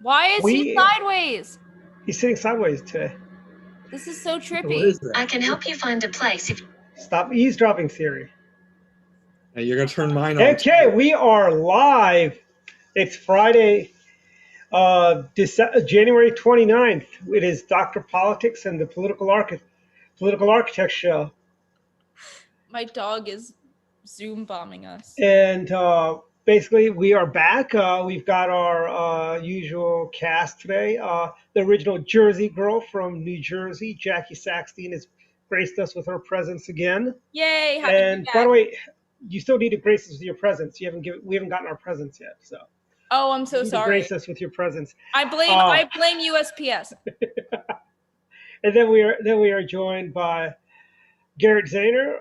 Why is he sideways? He's sitting sideways today. This is so trippy. What is that? I can help you find a place if Stop eavesdropping, Siri. Hey, you're gonna turn mine on. Okay, we are live. It's Friday, January 29th. It is Dr. Politics and the Political Architect Show. My dog is Zoom bombing us. And basically, we are back. We've got our usual cast today. The original Jersey girl from New Jersey, Jackie Saxton, has graced us with her presence again. Yay! And by the way, you still need to grace us with your presence. We haven't gotten our presents yet, so. Oh, I'm so you need sorry. to grace us with your presence. I blame USPS. And then we are joined by Garrett Zahner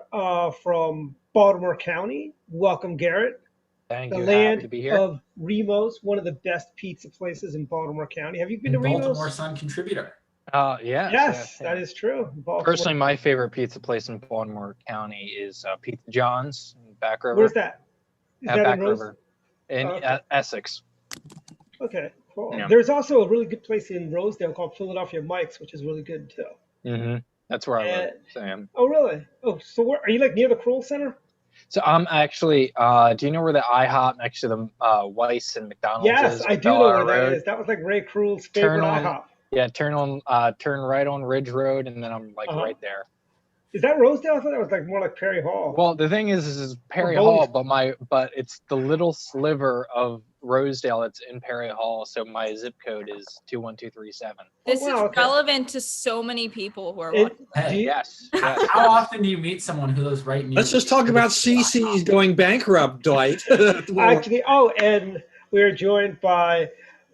from Baltimore County. Welcome, Garrett. Thank The you. land Happy to be here. of Remo's, one of the best pizza places in Baltimore County. Have you been to Remo's? Baltimore Sun contributor. Yes, that is true. Baltimore. Personally, my favorite pizza place in Baltimore County is Pizza John's in Back River. Where's that? Is that Back in Rose? River in Okay. Essex. Okay, cool. Yeah. There's also a really good place in Rosedale called Philadelphia Mike's, which is really good too. Mm-hmm. That's where I live, Sam. Oh, really? Oh, so where are you? Like near the Kroll Center? So I'm actually. Do you know where the IHOP next to the Weiss and McDonald's Yes, is? I do know where that is. That was like Ray Krul's favorite IHOP. Yeah, turn right on Ridge Road, and then I'm like right there. Is that Rosedale? I thought that was like more like Perry Hall. Well, the thing is Perry Hall, but it's the little sliver of Rosedale that's in Perry Hall, so my zip code is 21237. This is relevant to so many people who are watching. Hey, yes. How often do you meet someone who lives right near Let's just talk about CC's going bankrupt, Dwight. Actually, and we're joined by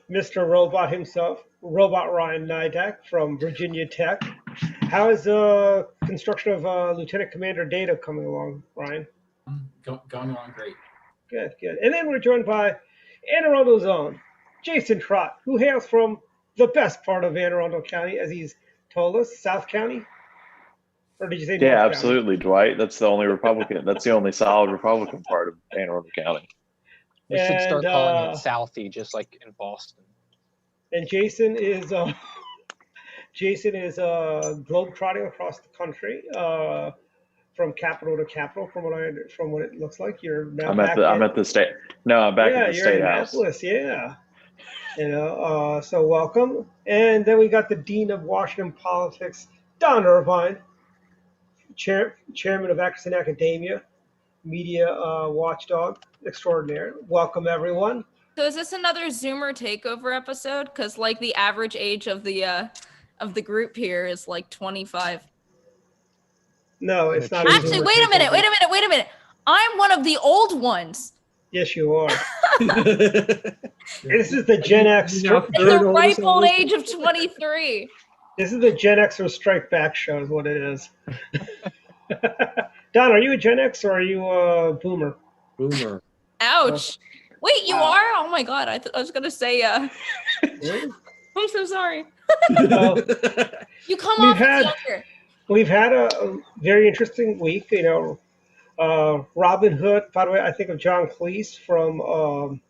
Mr. Robot himself, Robot Ryan Nidak from Virginia Tech. How is the construction of Lieutenant Commander Data coming along, Ryan? Going along great. Good. And then we're joined by Anne Arundel's own Jason Trott, who hails from the best part of Anne Arundel County, as he's told us, South County. Or did you say North County? Absolutely, Dwight. That's the only Republican. That's the only solid Republican part of Anne Arundel County. We should start calling it Southie, just like in Boston. And Jason is globetrotting across the country, from capital to capital. From what it looks like, you're now I'm at the state. No, I'm back at the state house. Annapolis, yeah. So welcome. And then we got the Dean of Washington Politics, Don Irvine, Chairman of Atkinson Academia, media watchdog extraordinaire. Welcome, everyone. So is this another Zoomer takeover episode? Because like the average age of the group here is like 25. No, it's not. Actually, wait a minute. I'm one of the old ones. Yes, you are. This is the Gen X. The ripe old age of 23. This is the Gen Xer Strike Back show is what it is. Don, are you a Gen X or are you a boomer? Boomer. Ouch. Wait, you are? Oh my God. I was going to say, I'm so sorry. You come off as younger. We've had a very interesting week, Robin Hood, by the way, I think of John Cleese from,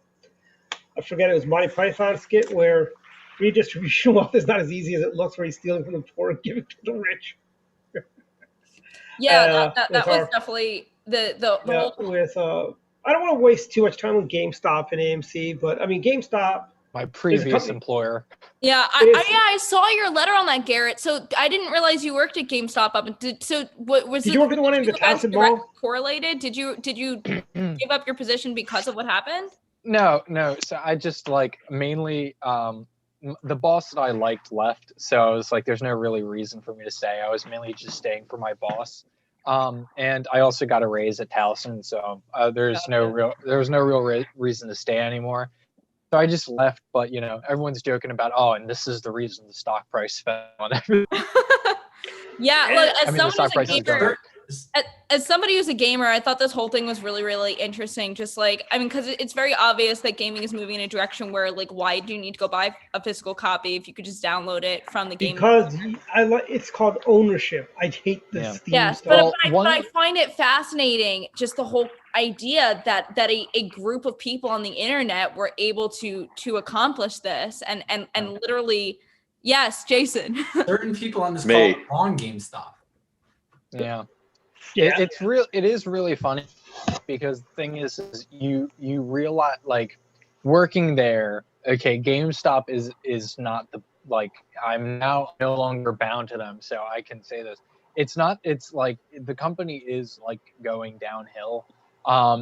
I forget, it was Monty Python skit where redistribution wealth is not as easy as it looks, where he's stealing from the poor and giving to the rich. Yeah, that was definitely the whole... With, I don't want to waste too much time on GameStop and AMC, but I mean, GameStop... My previous employer. Yeah, I saw your letter on that, Garrett. So I didn't realize you worked at GameStop. Did you work at the one in the Townsend Mall? Correlated? Did you give up your position because of what happened? No. So I just mainly the boss that I liked left. So I was like, there's no really reason for me to stay. I was mainly just staying for my boss. And I also got a raise at Towson. So there was no real reason to stay anymore. So I just left, but everyone's joking about, and this is the reason the stock price fell on everything. Yeah, look, as somebody who's a gamer, I thought this whole thing was really, really interesting. Just because it's very obvious that gaming is moving in a direction where, why do you need to go buy a physical copy if you could just download it from the game? Because it's called ownership. I hate this Steam stuff. But I find it fascinating, just the whole idea that a group of people on the internet were able to accomplish this and literally, yes, Jason. Certain people on this Me. call are on GameStop. Yeah. Yeah. It is really funny because the thing is you realize, like, working there, okay, GameStop is not the, like, I'm now no longer bound to them, so I can say this. It's like the company is like going downhill,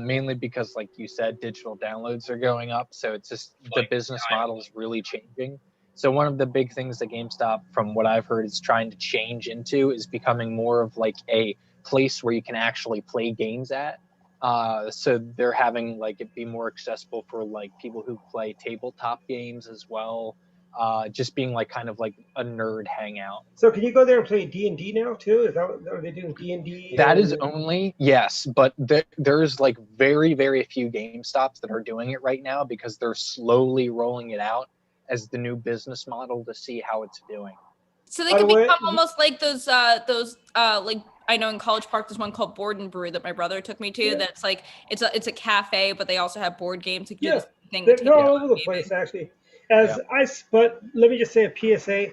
mainly because, like you said, digital downloads are going up, so it's just the business model is really changing. So one of the big things that GameStop, from what I've heard, is trying to change into is becoming more of like a place where you can actually play games at. So they're having like it be more accessible for like people who play tabletop games as well. Just being like kind of like a nerd hangout. So can you go there and play D&D now too? Is that are they doing D&D? That is only, yes, but there's like very, very few GameStops that are doing it right now because they're slowly rolling it out as the new business model to see how it's doing. So they By can the way- become almost like those like, I know in College Park there's one called Board and Brew that my brother took me to. Yeah. That's like it's a cafe, but they also have board games. You can do Yeah, the same thing They're, with they're all tabletop over the gaming. place actually. But let me just say a PSA: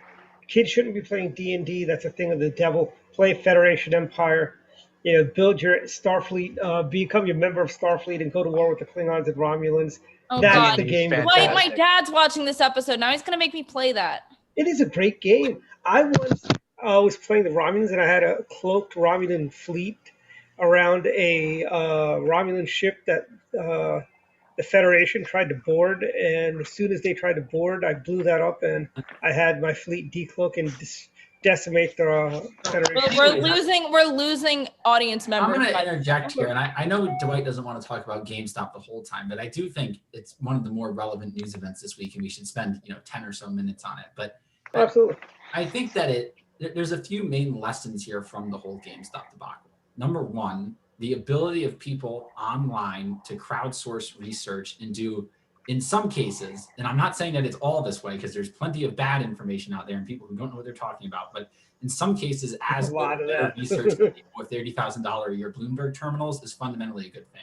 kids shouldn't be playing D&D. That's a thing of the devil. Play Federation Empire. You know, build your Starfleet. Become your member of Starfleet and go to war with the Klingons and Romulans. Oh That's God! the game. to Fantastic. play. My dad's watching this episode now. He's gonna make me play that. It is a great game. I once was playing the Romulans, and I had a cloaked Romulan fleet around a Romulan ship that the Federation tried to board. And as soon as they tried to board, I blew that up, and I had my fleet decloak and decimate the Federation. We're losing audience I'm members. going to interject here, and I know Dwight doesn't want to talk about GameStop the whole time, but I do think it's one of the more relevant news events this week, and we should spend 10 or so minutes on it. But Absolutely. I think that there's a few main lessons here from the whole GameStop debacle. Number one, the ability of people online to crowdsource research and do, in some cases, and I'm not saying that it's all this way because there's plenty of bad information out there and people who don't know what they're talking about, but in some cases, as A lot of better that. research with $30,000 a year Bloomberg terminals is fundamentally a good thing.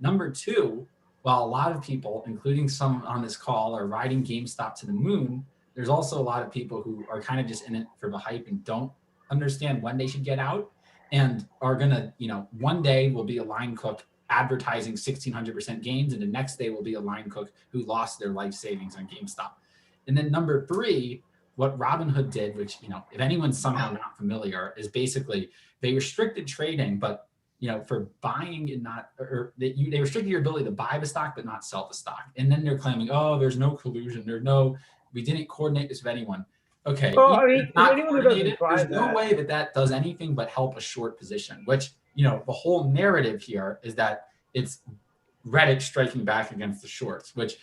Number two, while a lot of people, including some on this call, are riding GameStop to the moon, there's also a lot of people who are kind of just in it for the hype and don't understand when they should get out and are going to, one day will be a line cook advertising 1,600% gains, and the next day will be a line cook who lost their life savings on GameStop. And then number three, what Robinhood did, which, if anyone's somehow not familiar, is basically they restricted trading, but for buying and not, or they restricted your ability to buy the stock but not sell the stock. And then they're claiming, oh, there's no collusion, we didn't coordinate this with anyone. Okay, Well, I mean, it's not anyone who doesn't coordinated, buy there's no that- way that does anything but help a short position, which, the whole narrative here is that it's Reddit striking back against the shorts, which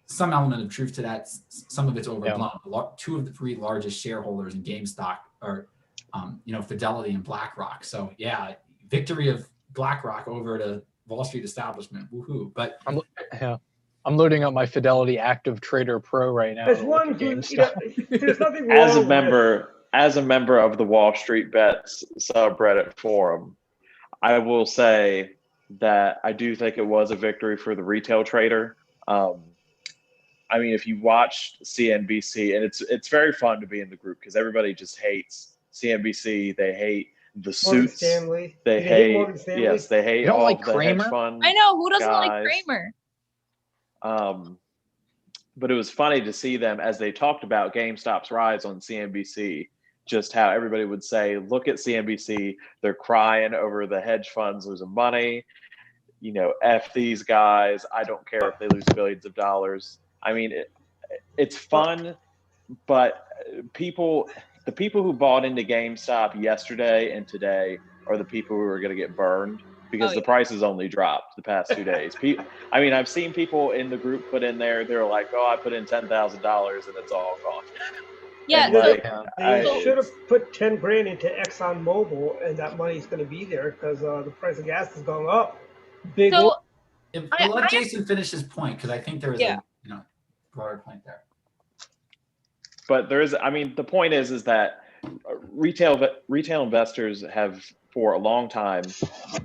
some element of truth to that, some of it's overblown. Yeah. Two of the three largest shareholders in GameStop are, Fidelity and BlackRock. So yeah, victory of BlackRock over the Wall Street establishment. Woohoo! But I'm loading up my Fidelity Active Trader Pro right now. As one who, there's nothing wrong as a with- member of the Wall Street Bets subreddit forum, I will say that I do think it was a victory for the retail trader. I mean, if you watch CNBC, and it's very fun to be in the group because everybody just hates CNBC. They hate the Morgan suits. Stanley. They You hate Morgan Stanley? yes, they hate You don't all like the Kramer? hedge fund. I know, who doesn't like guys. Kramer? But it was funny to see them as they talked about GameStop's rise on CNBC, just how everybody would say, look at CNBC, they're crying over the hedge funds losing money. F these guys. I don't care if they lose billions of dollars. I mean, it's fun, but the people who bought into GameStop yesterday and today are the people who are going to get burned because the price has only dropped the past 2 days. I mean, I've seen people in the group put in there, they're like, oh, I put in $10,000 and it's all gone. Yeah. They should have put 10 grand into ExxonMobil, and that money's going to be there because the price of gas has gone up. So, let Jason finish his point because I think there is a broader point there. But there is, I mean, the point is that retail investors have for a long time,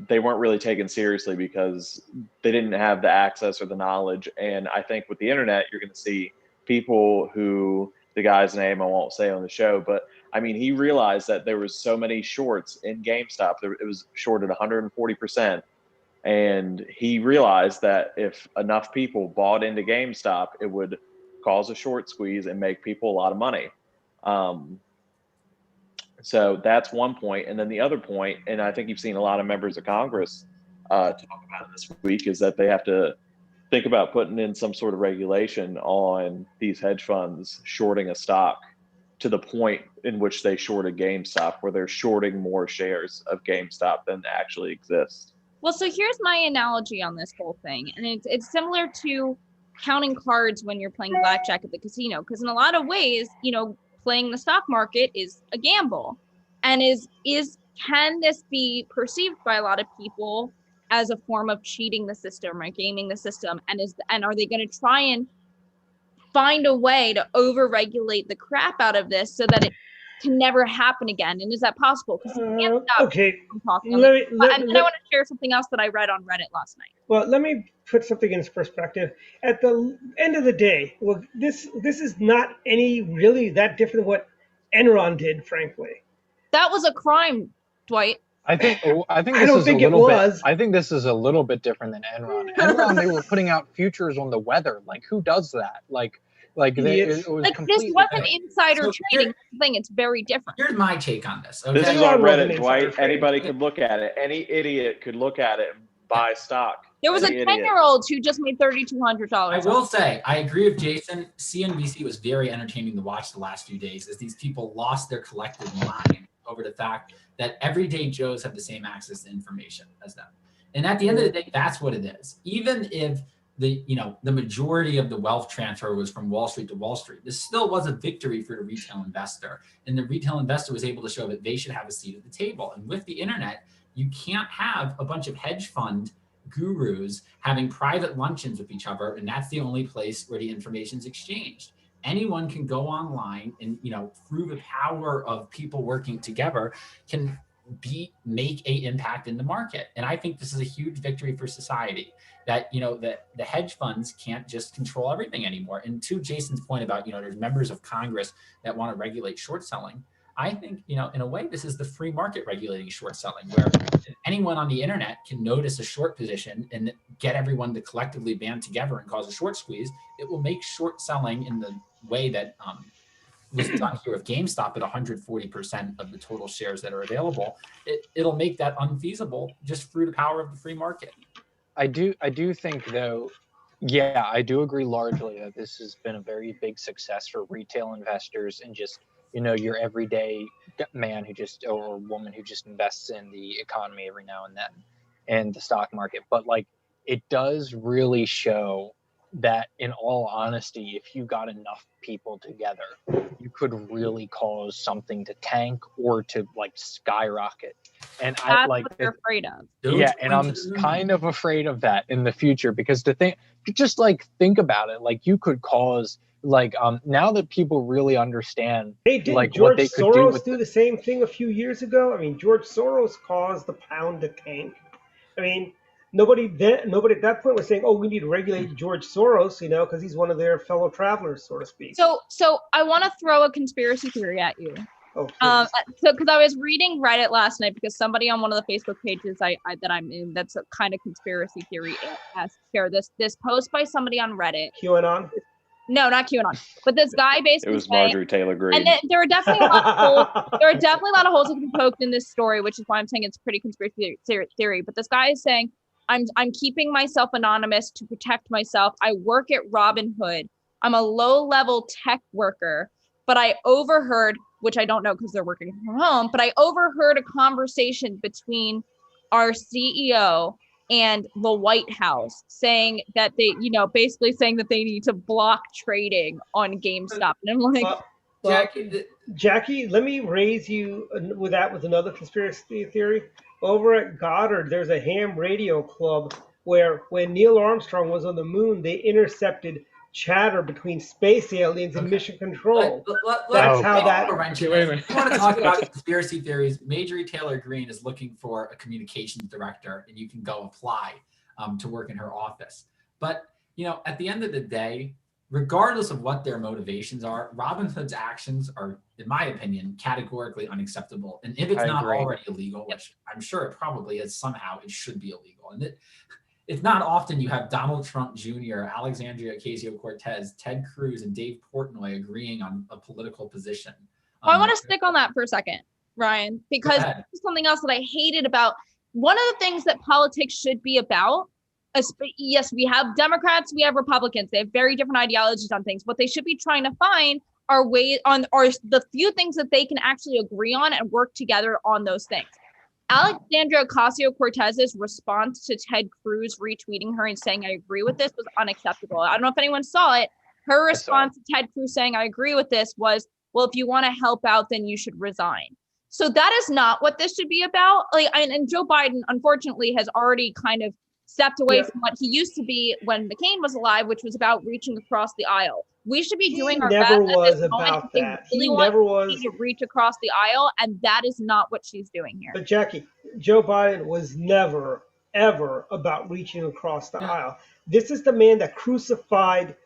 they weren't really taken seriously because they didn't have the access or the knowledge. And I think with the internet, you're going to see people who, the guy's name I won't say on the show, but I mean, he realized that there was so many shorts in GameStop. It was shorted 140%. And he realized that if enough people bought into GameStop, it would cause a short squeeze and make people a lot of money. So that's one point. And then the other point, and I think you've seen a lot of members of Congress talk about it this week, is that they have to think about putting in some sort of regulation on these hedge funds shorting a stock to the point in which they shorted GameStop, where they're shorting more shares of GameStop than actually exist. Well, so here's my analogy on this whole thing. And it's similar to counting cards when you're playing blackjack at the casino, because in a lot of ways, playing the stock market is a gamble. And can this be perceived by a lot of people as a form of cheating the system or gaming the system? And are they going to try and find a way to over-regulate the crap out of this so that it can never happen again? And is that possible? Because you can't stop from talking. And I want to share something else that I read on Reddit last night. Well, let me put something into perspective. At the end of the day, well, this is not any really that different than what Enron did, frankly. That was a crime, Dwight. I think I don't think it was. I think this is a little bit different than Enron. Enron, they were putting out futures on the weather. Like, who does that? It was this wasn't insider trading. Thing, it's very different. Here's my take on this. Okay? This is on Reddit, Dwight. Anybody could look at it. Any idiot could look at it and buy stock. There was a 10-year-old who just made $3,200. I will say, I agree with Jason. CNBC was very entertaining to watch the last few days as these people lost their collective mind over the fact that everyday Joes have the same access to information as them. And at the end of the day, that's what it is. Even if the majority of the wealth transfer was from Wall Street to Wall Street, this still was a victory for the retail investor. And the retail investor was able to show that they should have a seat at the table. And with the internet, you can't have a bunch of hedge fund gurus having private luncheons with each other, and that's the only place where the information is exchanged. Anyone can go online and, through the power of people working together, can make a impact in the market. And I think this is a huge victory for society, that, that the hedge funds can't just control everything anymore. And to Jason's point about, there's members of Congress that want to regulate short selling. I think, in a way, this is the free market regulating short selling, where anyone on the internet can notice a short position and get everyone to collectively band together and cause a short squeeze. It will make short selling in the way that was done here with GameStop at 140% of the total shares that are available. It'll make that unfeasible just through the power of the free market. I do think, though, yeah, I do agree largely that this has been a very big success for retail investors and just, your everyday man or woman who just invests in the economy every now and then and the stock market. But it does really show that, in all honesty, if you got enough people together, you could really cause something to tank or to skyrocket. And that's what they're afraid of. Yeah, and I'm kind of afraid of that in the future, because think about it, you could cause now that people really understand George what they could Soros do the same thing a few years ago. I mean, George Soros caused the pound to tank. I mean, nobody at that point was saying, "Oh, we need to regulate George Soros," because he's one of their fellow travelers, so to speak. So I want to throw a conspiracy theory at you. Oh, because I was reading Reddit last night, because somebody on one of the Facebook pages that I'm in, that's a kind of conspiracy theory, asked share this post by somebody on Reddit. QAnon. No, not QAnon. But this guy basically it was Marjorie Taylor Greene. And there are definitely a lot of holes. There are definitely a lot of holes that can be poked in this story, which is why I'm saying it's pretty conspiracy theory. But this guy is saying, I'm keeping myself anonymous to protect myself. I work at Robinhood. I'm a low-level tech worker, but I overheard, which I don't know because they're working from home, but I overheard a conversation between our CEO and the White House saying that they, basically saying that they need to block trading on GameStop. And I'm like, Jackie, let me raise you with another conspiracy theory. Over at Goddard, there's a ham radio club where when Neil Armstrong was on the moon, they intercepted chatter between space aliens and mission control. That's how that. Wait a minute. I want to talk about conspiracy theories. Marjorie Taylor Greene is looking for a communications director, and you can go apply to work in her office. But at the end of the day, regardless of what their motivations are, Robinhood's actions are, in my opinion, categorically unacceptable. And if it's not already illegal, which I'm sure it probably is, somehow it should be illegal. And it's not often you have Donald Trump Jr., Alexandria Ocasio-Cortez, Ted Cruz, and Dave Portnoy agreeing on a political position. I want to stick on that for a second, Ryan, because this is something else that I hated about. One of the things that politics should be about, yes, we have Democrats, we have Republicans. They have very different ideologies on things. What they should be trying to find are the few things that they can actually agree on and work together on those things. Alexandria Ocasio-Cortez's response to Ted Cruz retweeting her and saying, I agree with this, was unacceptable. I don't know if anyone saw it. Her response to Ted Cruz saying, I agree with this, was, well, if you want to help out, then you should resign. So that is not what this should be about. And Joe Biden, unfortunately, has already kind of stepped away from what he used to be when McCain was alive, which was about reaching across the aisle. We should be doing our best at this moment. They really want to reach across the aisle, and that is not what she's doing here. But Jackie, Joe Biden was never, ever about reaching across the aisle. This is the man that crucified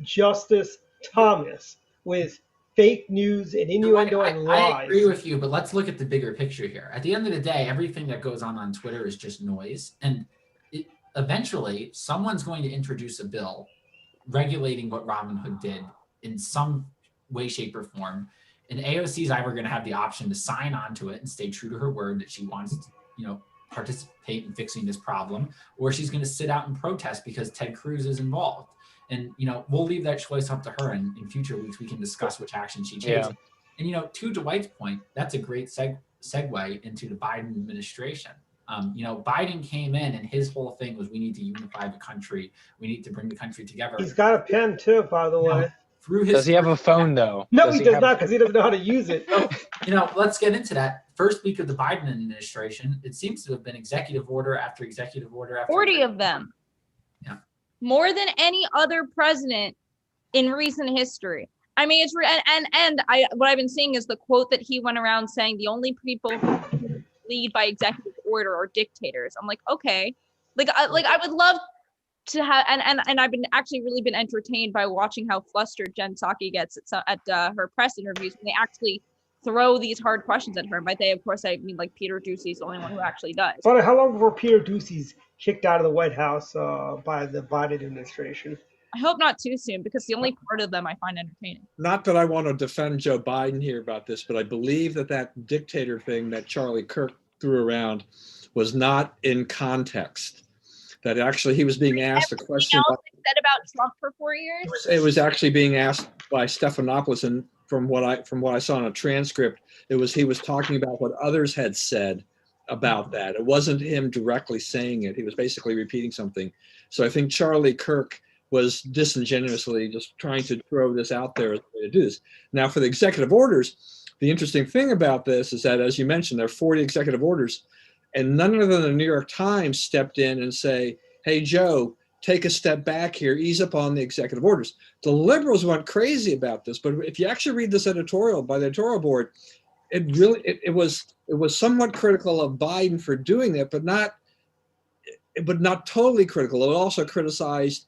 Justice Thomas with fake news and innuendo and lies. I agree with you, but let's look at the bigger picture here. At the end of the day, everything that goes on Twitter is just noise, and eventually someone's going to introduce a bill regulating what Robinhood did in some way, shape, or form. And AOC is either going to have the option to sign on to it and stay true to her word that she wants to, participate in fixing this problem, or she's going to sit out and protest because Ted Cruz is involved. And, we'll leave that choice up to her. And in future weeks, we can discuss which action she takes. Yeah. And, to Dwight's point, that's a great segue into the Biden administration. Biden came in and his whole thing was, we need to unify the country. We need to bring the country together. He's got a pen too, by the way. Does he have a phone though? No, he does not, because he doesn't know how to use it. Let's get into that. First week of the Biden administration, it seems to have been executive order after executive order after 40 of them. Yeah. More than any other president in recent history. I mean, it's what I've been seeing is the quote that he went around saying, the only people who lead by executive order or dictators. I'm like, okay, I would love to have, and I've been actually really been entertained by watching how flustered Jen Psaki gets at her press interviews when they actually throw these hard questions at her. By they, of course, I mean like Peter Doocy's the only one who actually does. But how long before Peter Doocy's kicked out of the White House by the Biden administration? I hope not too soon, because the only part of them I find entertaining. Not that I want to defend Joe Biden here about this, but I believe that dictator thing that Charlie Kirk threw around was not in context. That actually he was being asked a question. Said about Trump for 4 years. It was actually being asked by Stephanopoulos, and from what I saw in a transcript, he was talking about what others had said about that. It wasn't him directly saying it. He was basically repeating something. So I think Charlie Kirk was disingenuously just trying to throw this out there as a way to do this. Now, for the executive orders, the interesting thing about this is that, as you mentioned, there are 40 executive orders, and none other than the New York Times stepped in and say, hey, Joe, take a step back here, ease up on the executive orders. The liberals went crazy about this, but if you actually read this editorial by the editorial board, it was somewhat critical of Biden for doing that, but not totally critical. It also criticized,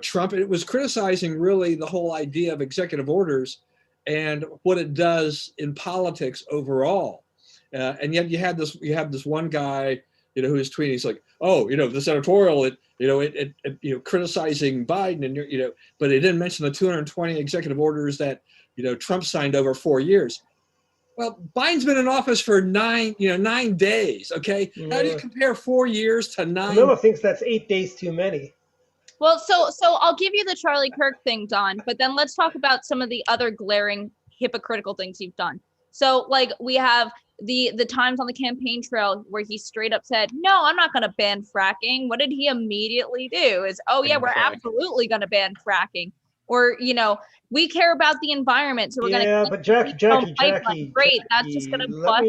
Trump. It was criticizing really the whole idea of executive orders and what it does in politics overall. And yet you have this one guy, who is tweeting. He's like, oh, this editorial, criticizing Biden, and but it didn't mention the 220 executive orders that Trump signed over 4 years. Well, Biden's been in office for 9 days. Okay, how do you compare 4 years to 9? Camilla thinks that's 8 days too many. Well, so I'll give you the Charlie Kirk thing, Don, but then let's talk about some of the other glaring hypocritical things you've done. So, like, we have the times on the campaign trail where he straight up said, no, I'm not going to ban fracking. What did he immediately do? Is, oh, yeah, we're absolutely going to ban fracking. Or, we care about the environment, so we're going to. Yeah, but Jackie. Great, that's just going to bust.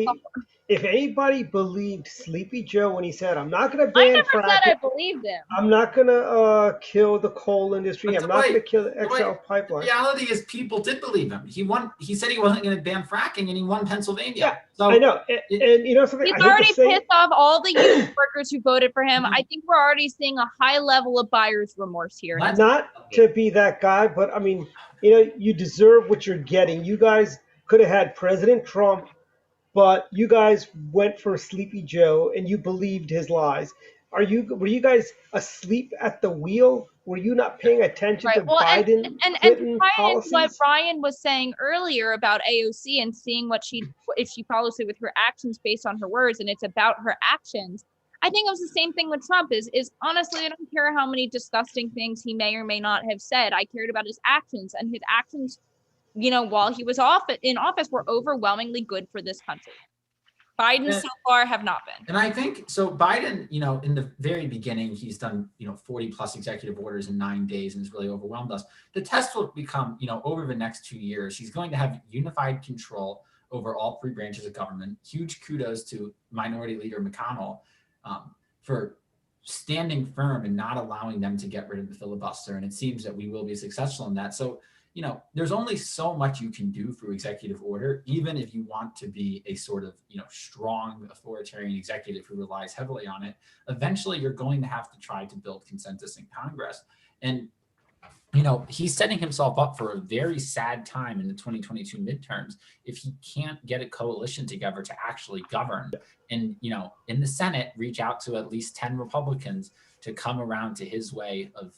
if anybody believed Sleepy Joe when he said, "I'm not going to I ban never said I fracking, believed him. I'm not going to kill the coal industry, But I'm not going to Dwight, kill the Dwight, XL The pipeline." reality is people did believe him. He won. He said he wasn't going to ban fracking, and he won Pennsylvania. Yeah, So I know, and you know something. He's I hate already to say pissed off all the union workers who voted for him. Mhm. I think we're already seeing a high level of buyer's remorse here. Let's- not to be that guy, but I mean, you know, you deserve what you're getting. You guys could have had President Trump, but you guys went for Sleepy Joe and you believed his lies. Were you guys asleep at the wheel? Were you not paying attention to Well, Biden, and Clinton prior to what policies? Brian was saying earlier about AOC and seeing if she follows through with her actions based on her words, and it's about her actions. I think it was the same thing with Trump. Is honestly, I don't care how many disgusting things he may or may not have said. I cared about his actions, and his actions, you know, while he was in office, were overwhelmingly good for this country. Biden so far have not been. And I think so. Biden, you know, in the very beginning, he's done, you know, 40 plus executive orders in 9 days and has really overwhelmed us. The test will become, you know, over the next 2 years, he's going to have unified control over all 3 branches of government. Huge kudos to Minority Leader McConnell for standing firm and not allowing them to get rid of the filibuster. And it seems that we will be successful in that. So, you know, there's only so much you can do through executive order, even if you want to be a sort of, you know, strong authoritarian executive who relies heavily on it. Eventually, you're going to have to try to build consensus in Congress. And, you know, he's setting himself up for a very sad time in the 2022 midterms if he can't get a coalition together to actually govern. And, you know, in the Senate, reach out to at least 10 Republicans to come around to his way of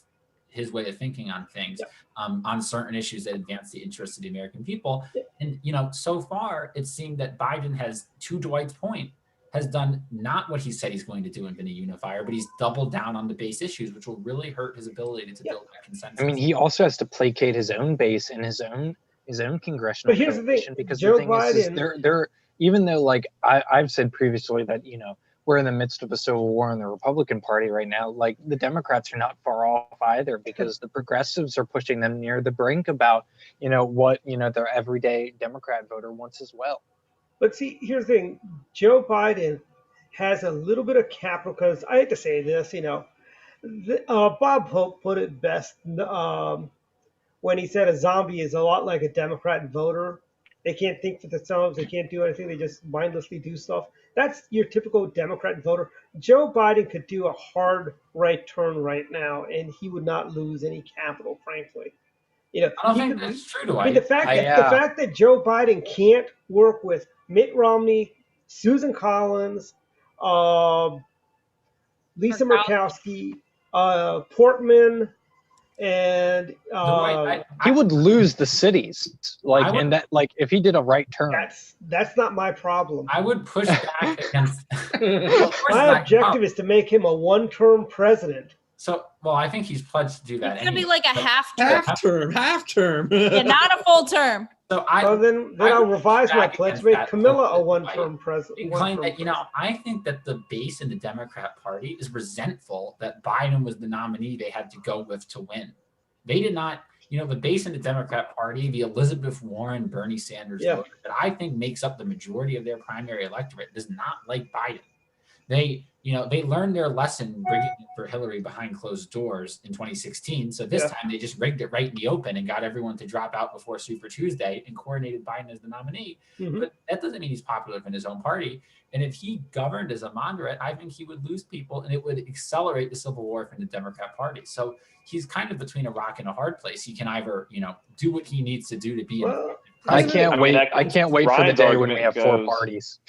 thinking on things, on certain issues that advance the interests of the American people. And, you know, so far it seemed that Biden has, to Dwight's point, has done not what he said he's going to do and been a unifier, but he's doubled down on the base issues, which will really hurt his ability to build that consensus. I mean, he also has to placate his own base and his own congressional But here's the thing, coalition, because Joe the thing is Biden- they're even though, like I've said previously, that, you know, we're in the midst of a civil war in the Republican Party right now. Like, the Democrats are not far off either, because the progressives are pushing them near the brink about, you know, what, you know, their everyday Democrat voter wants as well. But see, here's the thing: Joe Biden has a little bit of capital, because I hate to say this, you know, Bob Hope put it best when he said a zombie is a lot like a Democrat voter. They can't think for themselves. They can't do anything. They just mindlessly do stuff. That's your typical Democrat voter. Joe Biden could do a hard right turn right now, and he would not lose any capital, frankly. You know, I don't think that's true, Dwight. I mean, the fact that Joe Biden can't work with Mitt Romney, Susan Collins, Lisa Murkowski, Portman, and he would lose the cities, like, and that, like, if he did a right turn. That's not my problem. I would push back against. My objective is to make him a one-term president. So, well, I think he's pledged to do that. It's gonna be like a half term. Half term. Yeah, not a full term. So then I'll revise my pledge to make Camilla a one-term president. Claim that, you know, I think that the base in the Democrat Party is resentful that Biden was the nominee they had to go with to win. They did not, you know, the base in the Democrat Party, the Elizabeth Warren, Bernie Sanders voter that I think makes up the majority of their primary electorate, does not like Biden. They, you know, they learned their lesson rigging it for Hillary behind closed doors in 2016. So this time they just rigged it right in the open and got everyone to drop out before Super Tuesday and coordinated Biden as the nominee. But that doesn't mean he's popular within his own party. And if he governed as a moderate, I think he would lose people, and it would accelerate the civil war in the Democrat Party. So he's kind of between a rock and a hard place. He can either, you know, do what he needs to do to be. I can't wait for the day when we have 4 parties.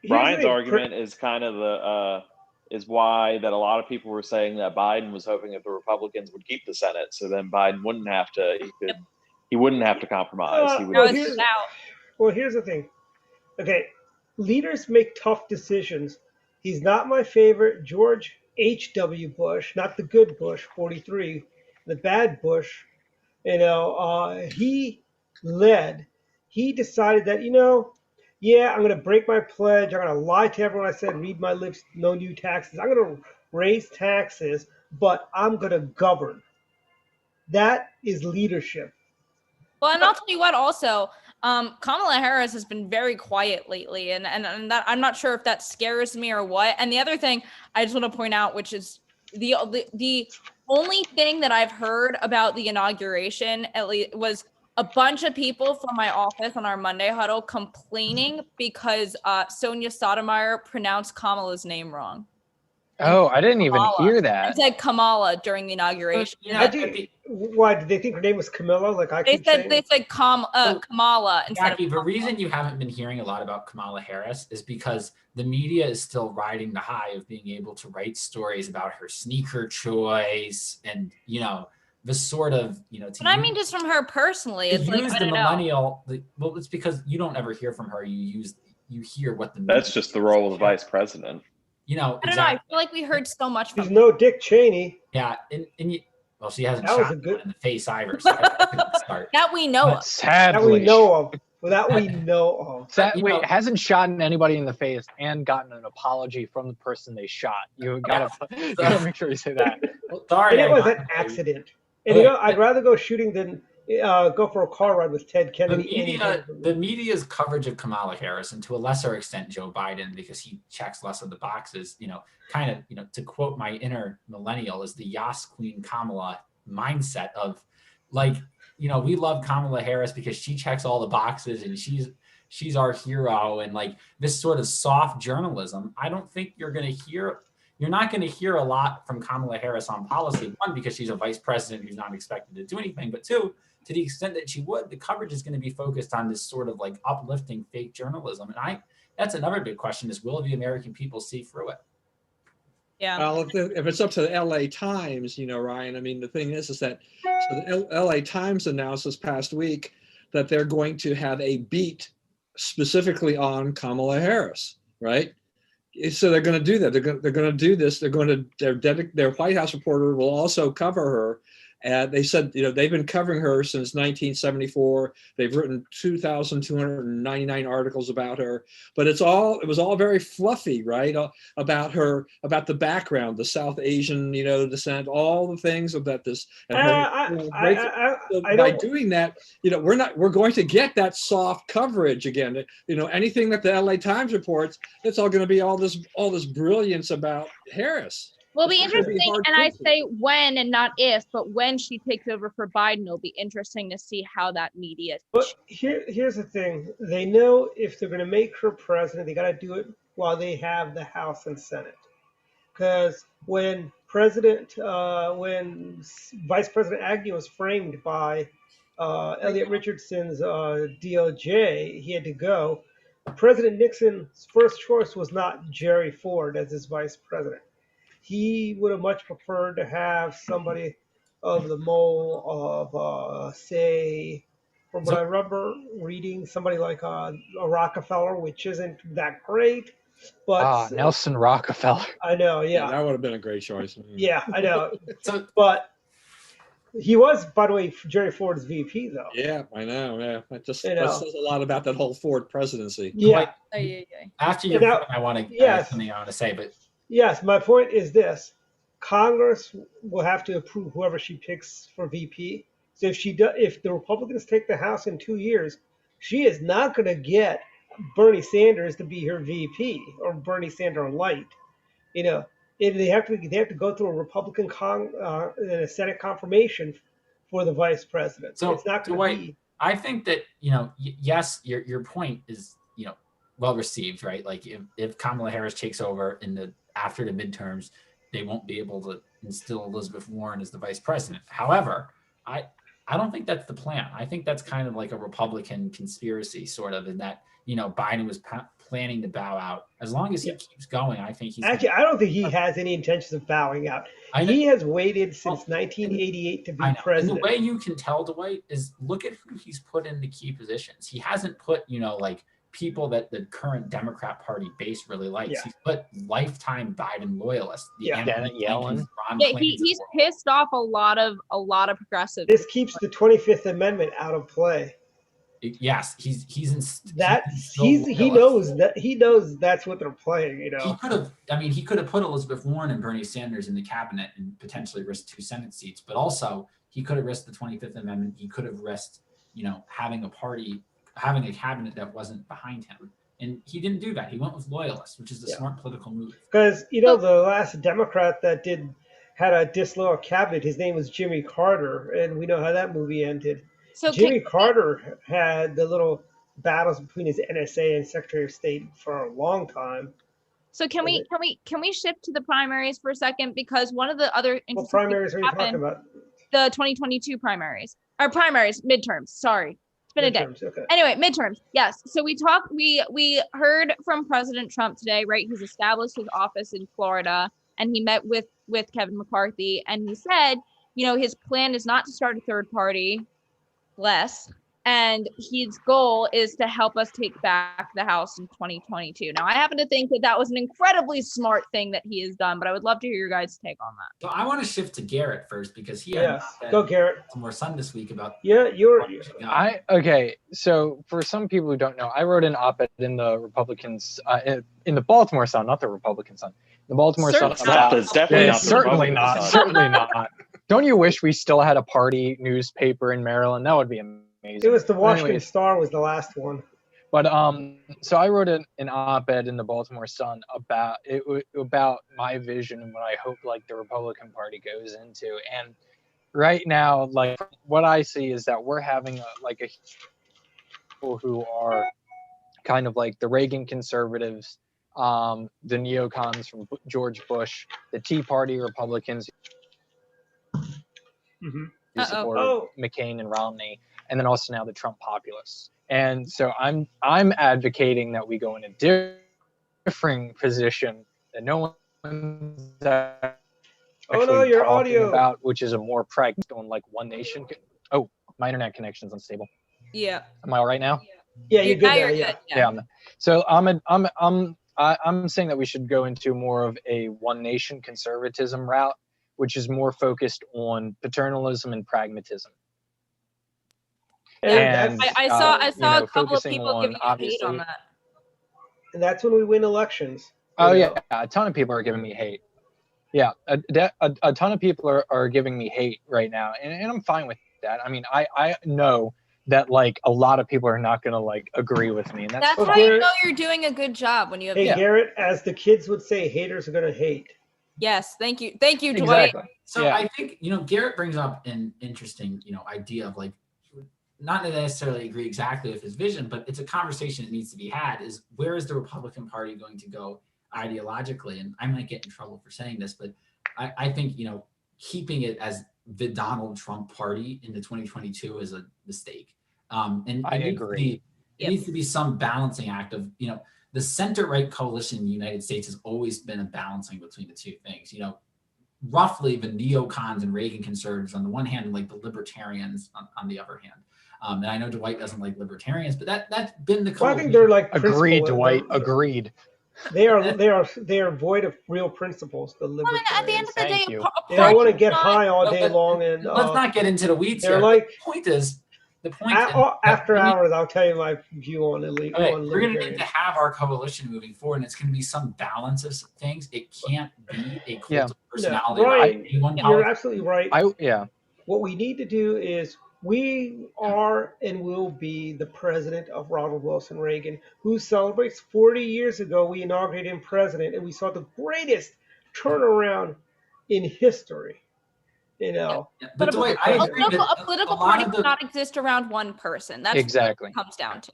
Brian's argument is kind of is why that a lot of people were saying that Biden was hoping that the Republicans would keep the Senate, so then Biden wouldn't have to. He wouldn't have to compromise. Here's the thing. Okay, leaders make tough decisions. He's not my favorite. George H.W. Bush, not the good Bush, 43, the bad Bush. You know, he led. He decided that, you know, I'm going to break my pledge. I'm going to lie to everyone. I said, read my lips, no new taxes. I'm going to raise taxes, but I'm going to govern. That is leadership. Well, and I'll tell you what, also, Kamala Harris has been very quiet lately, and that, I'm not sure if that scares me or what. And the other thing I just want to point out, which is the only thing that I've heard about the inauguration, at least, was a bunch of people from my office on our Monday huddle complaining because Sonia Sotomayor pronounced Kamala's name wrong. Oh, I didn't even hear I that. said Kamala during the inauguration. Why did they think her name was Camilla? Like they said Kamala instead Jackie, of the Kamala. reason you haven't been hearing a lot about Kamala Harris is because the media is still riding the high of being able to write stories about her sneaker choice and, the sort of, But I mean, just from her personally, it's like, I don't know. Well, it's because you don't ever hear from her. You hear what the That's just the role of the vice president. I don't know. I feel like we heard so much from She's no Dick Cheney. Yeah, well, she hasn't That was shot a good- in the face either. So I couldn't start. that we know of. Sadly, That we know of. Well, that we know of. Wait, hasn't shot anybody in the face and gotten an apology from the person they shot. You gotta make sure you say that. Well, sorry, And it was I- an accident. And I'd rather go shooting than go for a car ride with Ted Kennedy. The media's coverage of Kamala Harris, and to a lesser extent Joe Biden, because he checks less of the boxes, to quote my inner millennial, is the Yas Queen Kamala mindset of we love Kamala Harris because she checks all the boxes and she's our hero, and this sort of soft journalism. I don't think you're not going to hear a lot from Kamala Harris on policy. One, because she's a vice president who's not expected to do anything, but two, to the extent that she would, the coverage is going to be focused on this sort of uplifting fake journalism. And that's another big question is, will the American people see through it? Yeah. Well, if it's up to the LA Times, Ryan, I mean, the thing is that the LA Times announced this past week that they're going to have a beat specifically on Kamala Harris, right? So they're going to do that. They're going to do this. Their White House reporter will also cover her. And they said, they've been covering her since 1974. They've written 2,299 articles about her, but it was all very fluffy, right? About her, about the background, the South Asian, descent, all the things about this. And by doing that, we're going to get that soft coverage again. Anything that the LA Times reports, it's all going to be all this brilliance about Harris. Will be interesting, and I say when and not if, but when she takes over for Biden, it'll be interesting to see how that media. But here's the thing: they know if they're going to make her president, they got to do it while they have the House and Senate. Because when Vice President Agnew was framed by Elliot Richardson's DOJ, he had to go. President Nixon's first choice was not Jerry Ford as his vice president. He would have much preferred to have somebody of the mold of, say, from what I remember reading, somebody like a Rockefeller, which isn't that great. But Nelson Rockefeller. I know, yeah. That would have been a great choice. Yeah, I know. But he was, by the way, Jerry Ford's VP, though. Yeah, I know. Yeah, that says a lot about that whole Ford presidency. Yeah. After your point, I want to add something I want to say, but. Yes, my point is this: Congress will have to approve whoever she picks for VP. So if the Republicans take the House in 2 years, she is not going to get Bernie Sanders to be her VP or Bernie Sanders light. They have to go through a Republican and a Senate confirmation for the vice president. So it's not going to be. I think that yes, your point is well received, right? Like if Kamala Harris takes over after the midterms, they won't be able to instill Elizabeth Warren as the vice president. However, I don't think that's the plan. I think that's kind of like a Republican conspiracy, sort of, in that Biden was planning to bow out. As long as he keeps going, I think he's actually. I don't think he has any intentions of bowing out. He has waited since 1988 to be president. And the way you can tell, Dwight, is look at who he's put into key positions. He hasn't put people that the current Democrat Party base really likes. Yeah. He's put lifetime Biden loyalists. Janet Yellen. He's pissed off a lot of progressives. This keeps the 25th Amendment out of play. Yes, he knows that's what they're playing. He could have put Elizabeth Warren and Bernie Sanders in the cabinet and potentially risked 2 Senate seats, but also he could have risked the 25th Amendment. He could have risked having a party having a cabinet that wasn't behind him. And he didn't do that. He went with loyalists, which is a smart political move. Because the last Democrat that had a disloyal cabinet, his name was Jimmy Carter, and we know how that movie ended. So Jimmy Carter had the little battles between his NSA and Secretary of State for a long time. So can we shift to the primaries for a second, because one of the other what primaries are you talking about? The 2022 primaries or midterms. Sorry, it's been midterms, a day. Okay. Anyway, midterms. Yes. So we heard from President Trump today, right? He's established his office in Florida, and he met with Kevin McCarthy, and he said, his plan is not to start a third party, and his goal is to help us take back the House in 2022. Now, I happen to think that was an incredibly smart thing that he has done, but I would love to hear your guys' take on that. So I want to shift to Garrett first, because he had go Garrett. More Sun this week about. Okay. So for some people who don't know, I wrote an op-ed in the Republicans in the Baltimore Sun, not the Republican Sun. The Baltimore Sun. It's definitely not. Certainly not. Certainly not. Don't you wish we still had a party newspaper in Maryland? That would be amazing. It was the Washington Star was the last one. But so I wrote an op-ed in the Baltimore Sun about my vision and what I hope like the Republican Party goes into. And right now, like what I see is that we're having people who are kind of like the Reagan conservatives, the neocons from George Bush, the Tea Party Republicans who support McCain and Romney, and then also now the Trump populists. And so I'm advocating that we go in a different position that no one's actually your talking audio about, which is a more pragmatic on like one nation. Oh, my internet connection's unstable. Yeah. Am I all right now? Yeah, you're good now. Yeah. So I'm saying that we should go into more of a one nation conservatism route, which is more focused on paternalism and pragmatism. And I saw a couple of people giving you hate on that. And that's when we win elections. Oh yeah, a ton of people are giving me hate. Yeah, a ton of people are giving me hate right now, and I'm fine with that. I mean, I know that like a lot of people are not going to like agree with me, and that's how you know you're doing a good job when you have. Hey Garrett, as the kids would say, haters are going to hate. Yes, thank you, Dwight. Exactly. So I think Garrett brings up an interesting idea of like, not necessarily agree exactly with his vision, but it's a conversation that needs to be had. Is where is the Republican Party going to go ideologically? And I might get in trouble for saying this, but I think keeping it as the Donald Trump party in the 2022 is a mistake. And I agree. It needs to be some balancing act of the center-right coalition in the United States has always been a balancing between the two things. Roughly the neocons and Reagan conservatives on the one hand, and like the libertarians on the other hand. And I know Dwight doesn't like libertarians, but that's been the. Well, I think they're like agreed, Dwight. Agreed. They are void of real principles. The libertarians. At the end of the day, they don't want to get high all day long. And let's not get into the weeds here. Like the point after hours, I'll tell you my view on elite. Okay, we're going to need to have our coalition moving forward, and it's going to be some balance of things. It can't be a cult of personality. Right. You're absolutely right. What we need to do is we are and will be the president of Ronald Wilson Reagan, who celebrates 40 years ago. We inaugurated him president, and we saw the greatest turnaround in history. But a political party cannot exist around one person. That's exactly what it comes down to.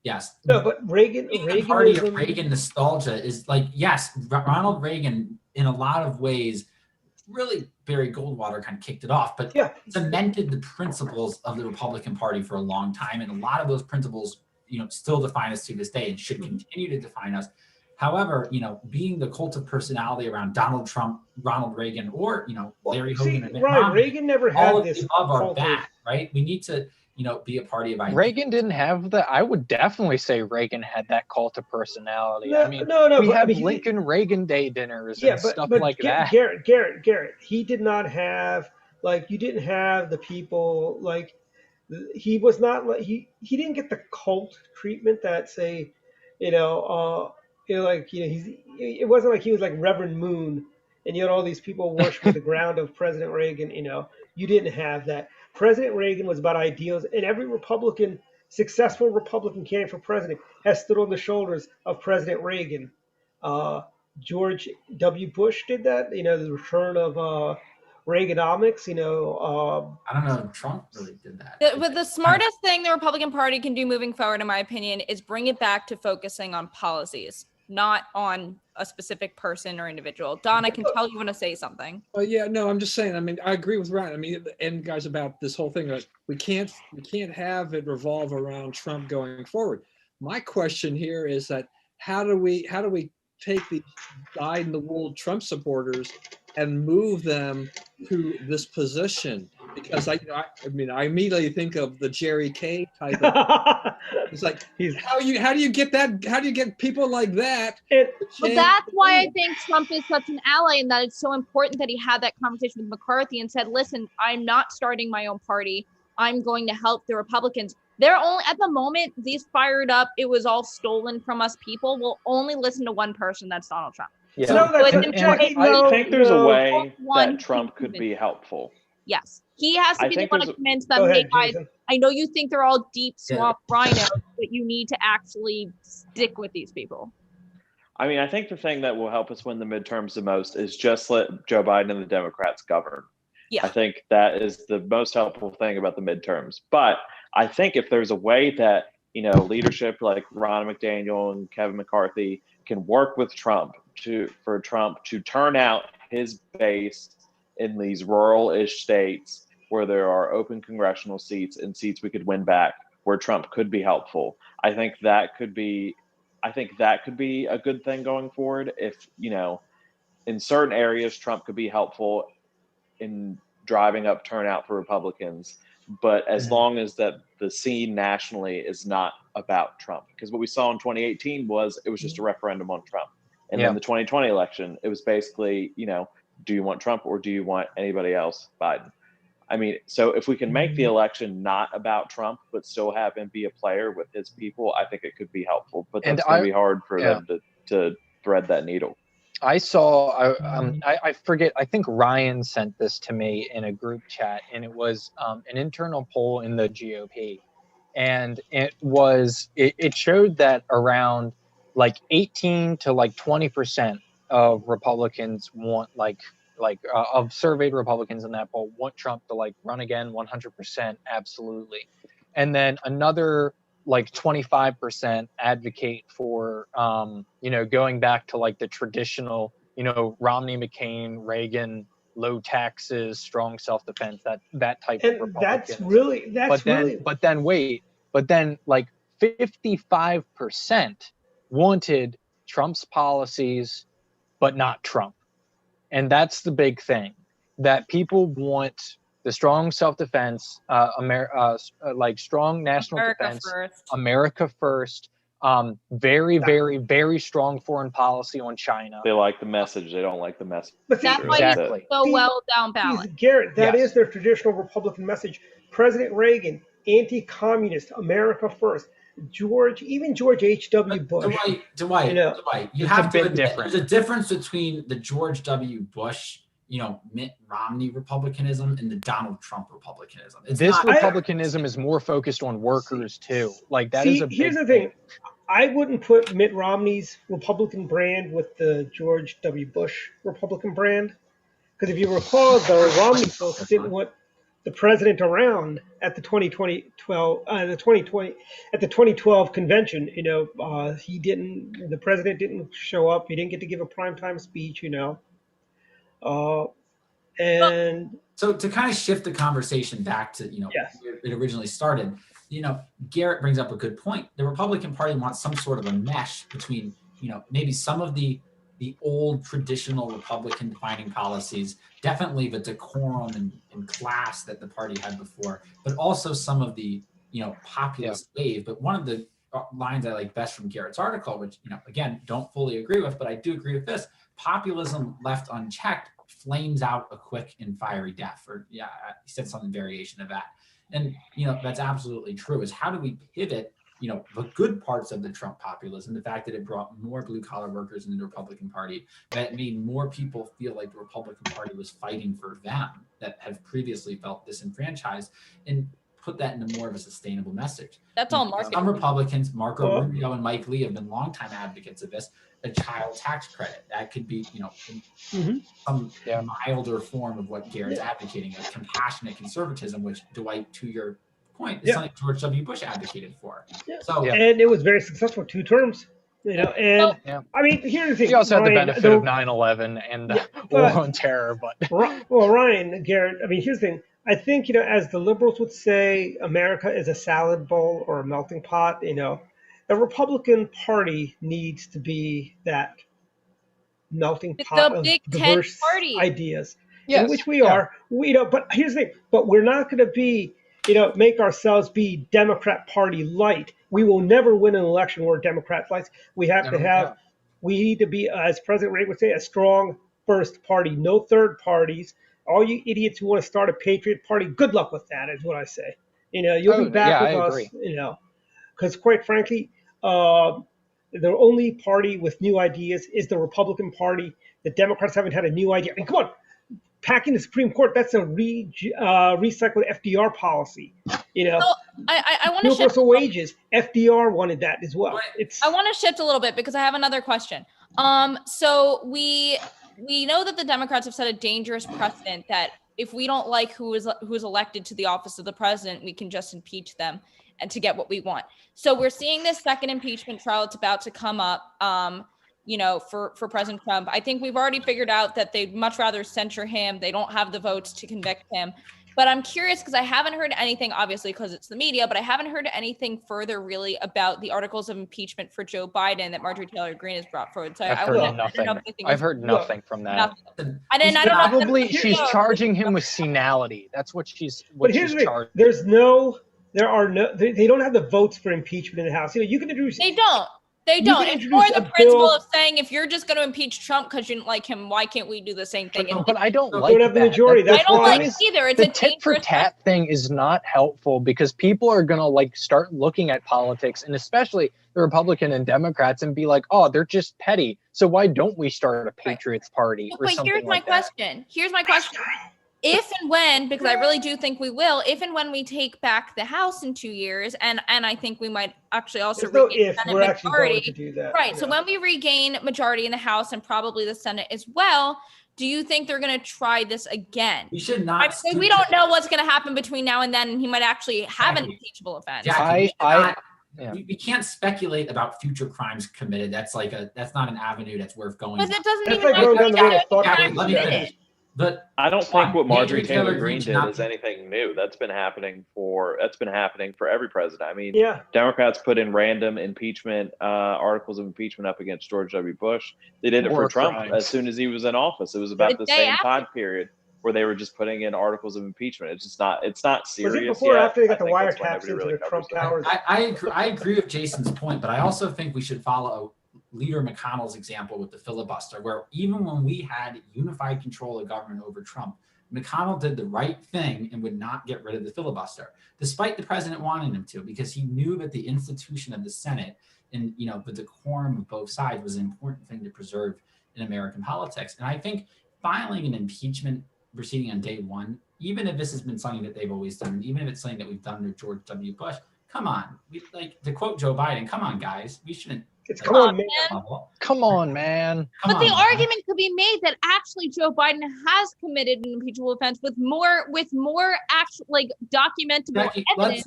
Yes. No, but Reagan. The party of Reagan nostalgia is like, yes, Ronald Reagan in a lot of ways, really Barry Goldwater kind of kicked it off, but cemented the principles of the Republican Party for a long time, and a lot of those principles, still define us to this day and should continue to define us. However, being the cult of personality around Donald Trump, Ronald Reagan, or Larry Hogan and Mitt Romney, Reagan never had all this. All of our back, right? We need to, be a party of ideas. Reagan didn't have that. I would definitely say Reagan had that cult of personality. No, I mean, we had Lincoln Reagan Day dinners and stuff like that. Garrett, he did not have you didn't have the people he was not he didn't get the cult treatment that say it wasn't like he was like Reverend Moon and you had all these people worshiping the ground of President Reagan. You didn't have that. President Reagan was about ideals, and every Republican successful Republican candidate for president has stood on the shoulders of President Reagan. George W. Bush did that. The return of Reaganomics. I don't know if Trump really did that. But the smartest thing the Republican Party can do moving forward, in my opinion, is bring it back to focusing on policies, not on a specific person or individual. Don, I can tell you want to say something. Yeah, no, I'm just saying. I mean, I agree with Ryan. I mean, and guys, about this whole thing, we can't have it revolve around Trump going forward. My question here is that how do we take these dyed-in-the-wool Trump supporters and move them to this position? Because I immediately think of the Jerry Kay type of. It's like, how do you get that? How do you get people like that? But that's why I think Trump is such an ally, and that it's so important that he had that conversation with McCarthy and said, listen, I'm not starting my own party. I'm going to help the Republicans. They're only, at the moment, these fired up, it was all stolen from us people, will only listen to one person, that's Donald Trump. Yeah. So I think there's a way that Trump could be helpful. Yes. He has to be the one to convince them, Go hey ahead, guys, Jason. I know you think they're all deep swamp rhinos, but you need to actually stick with these people. I mean, I think the thing that will help us win the midterms the most is just let Joe Biden and the Democrats govern. Yeah. I think that is the most helpful thing about the midterms. But I think if there's a way that, leadership like Ron McDaniel and Kevin McCarthy can work with Trump for Trump to turn out his base in these rural-ish states where there are open congressional seats and seats we could win back, where Trump could be helpful. I think that could be a good thing going forward. If, in certain areas, Trump could be helpful in driving up turnout for Republicans, but as long as that the scene nationally is not about Trump, because what we saw in 2018 was it was just a referendum on Trump, and then the 2020 election, it was basically, do you want Trump or do you want anybody else, Biden? I mean, so if we can make the election not about Trump, but still have him be a player with his people, I think it could be helpful. But that's going to be hard for them to thread that needle. I saw, I forget, I think Ryan sent this to me in a group chat, and it was an internal poll in the GOP. And it showed that around like 18 to like 20% of Republicans want of surveyed Republicans in that poll want Trump to run again 100%, absolutely. And then another 25% advocate for going back to the traditional Romney, McCain, Reagan, low taxes, strong self-defense, that type of Republican. But then 55% wanted Trump's policies but not Trump. And that's the big thing, that people want the strong self-defense, strong national defense, America first, very, very, very strong foreign policy on China. They like the message. They don't like the message. But that's exactly. So well down balanced. Garrett, that is their traditional Republican message. President Reagan, anti-communist, America first. George H.W. Bush. Dwight, you have to admit, there's a difference between the George W. Bush, Mitt Romney Republicanism and the Donald Trump Republicanism. Republicanism is more focused on workers too. Here's the thing. I wouldn't put Mitt Romney's Republican brand with the George W. Bush Republican brand, because if you recall, the Romney folks didn't want the president around at the 2012 convention. The president didn't show up. He didn't get to give a primetime speech. And so to kind of shift the conversation back to where it originally started, Garrett brings up a good point. The Republican Party wants some sort of a mesh between maybe some of the old traditional Republican defining policies, definitely the decorum and class that the party had before, but also some of the populist wave. But one of the lines I like best from Garrett's article, which again don't fully agree with, but I do agree with this: populism left unchecked flames out a quick and fiery death. Or he said something variation of that. And that's absolutely true. Is how do we pivot the good parts of the Trump populism, the fact that it brought more blue collar workers into the Republican Party, that made more people feel like the Republican Party was fighting for them that have previously felt disenfranchised, and put that into more of a sustainable message. That's all marketing. Some Republicans, Marco Rubio and Mike Lee, have been longtime advocates of this. A child tax credit that could be, some milder form of what Garrett's advocating, a compassionate conservatism, which Dwight, to your point, is something George W. Bush advocated for. And it was very successful 2 terms. I mean, here's the thing. He also had the Ryan, benefit of 9/11 and the war on terror, but well, Ryan, Garrett. I mean, here's the thing. I think as the liberals would say, America is a salad bowl or a melting pot. The Republican Party needs to be that melting pot of diverse ideas, in which we are. But here's the thing. But we're not going to be, make ourselves be Democrat Party light. We will never win an election where Democrats light. We have to have. We need to be, as President Reagan would say, a strong first party, no third parties. All you idiots who want to start a Patriot Party, good luck with that, is what I say. You'll be back with us. Because quite frankly, the only party with new ideas is the Republican Party. The Democrats haven't had a new idea. I mean, come on, packing the Supreme Court, that's a recycled FDR policy. I want to shift universal wages. FDR wanted that as well. I want to shift a little bit because I have another question. So we know that the Democrats have set a dangerous precedent that if we don't like who is elected to the office of the president, we can just impeach them and to get what we want. So we're seeing this second impeachment trial. It's about to come up, for President Trump. I think we've already figured out that they'd much rather censure him. They don't have the votes to convict him. But I'm curious because I haven't heard anything, obviously, because it's the media, but I haven't heard anything further really about the articles of impeachment for Joe Biden that Marjorie Taylor Greene has brought forward. So I've heard nothing from that. Nothing. She's charging him with senility. That's what she's charged. They don't have the votes for impeachment in the House. You can introduce. They don't. It's more the principle of saying if you're just going to impeach Trump because you didn't like him, why can't we do the same thing? But I don't like don't have the majority. I don't like it either. It's the tit for tat thing is not helpful because people are going to start looking at politics, and especially the Republican and Democrats, and be like, oh, they're just petty. So why don't we start a Patriots Party or something like that? Here's my question. If and when, because I really do think we will, if and when we take back the House in 2 years, and I think we might actually also regain Senate majority. Right. So when we regain majority in the House and probably the Senate as well, do you think they're going to try this again? We should not. We don't know what's going to happen between now and then, and he might actually have an impeachable offense. We can't speculate about future crimes committed. That's not an avenue that's worth going. Because it doesn't even let me finish. But I don't think what Marjorie Taylor Greene did is anything new. That's been happening for every president. I mean, Democrats put in random impeachment articles of impeachment up against George W. Bush. They did it for Trump as soon as he was in office. It was about the same time period where they were just putting in articles of impeachment. It's just not. It's not serious. Was it before or after they got the wiretaps into the Trump towers? I agree with Jason's point, but I also think we should follow Leader McConnell's example with the filibuster, where even when we had unified control of government over Trump, McConnell did the right thing and would not get rid of the filibuster, despite the president wanting him to, because he knew that the institution of the Senate and the decorum of both sides was an important thing to preserve in American politics. And I think filing an impeachment proceeding on day one, even if this has been something that they've always done, even if it's something that we've done under George W. Bush, come on, to quote Joe Biden, come on, guys, we shouldn't. Come on, man. But the argument could be made that actually Joe Biden has committed an impeachable offense with more actual documentable evidence.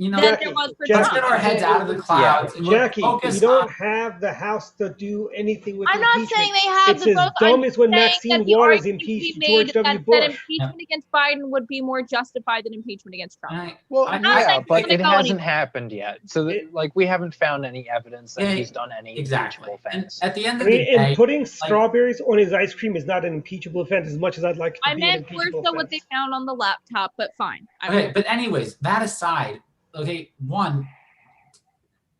Let's get our heads out of the clouds. Jackie, you don't have the House to do anything with I'm not saying they have the votes. It's as dumb as when Maxine Waters impeached George W. Bush. That impeachment against Biden would be more justified than impeachment against Trump. But it hasn't happened yet. So we haven't found any evidence that he's done any impeachable offense. And at the end of the day, and putting strawberries on his ice cream is not an impeachable offense as much as I'd like it to be an impeachable offense. I meant worse than what they found on the laptop, but fine. Okay, but anyways, that aside, one,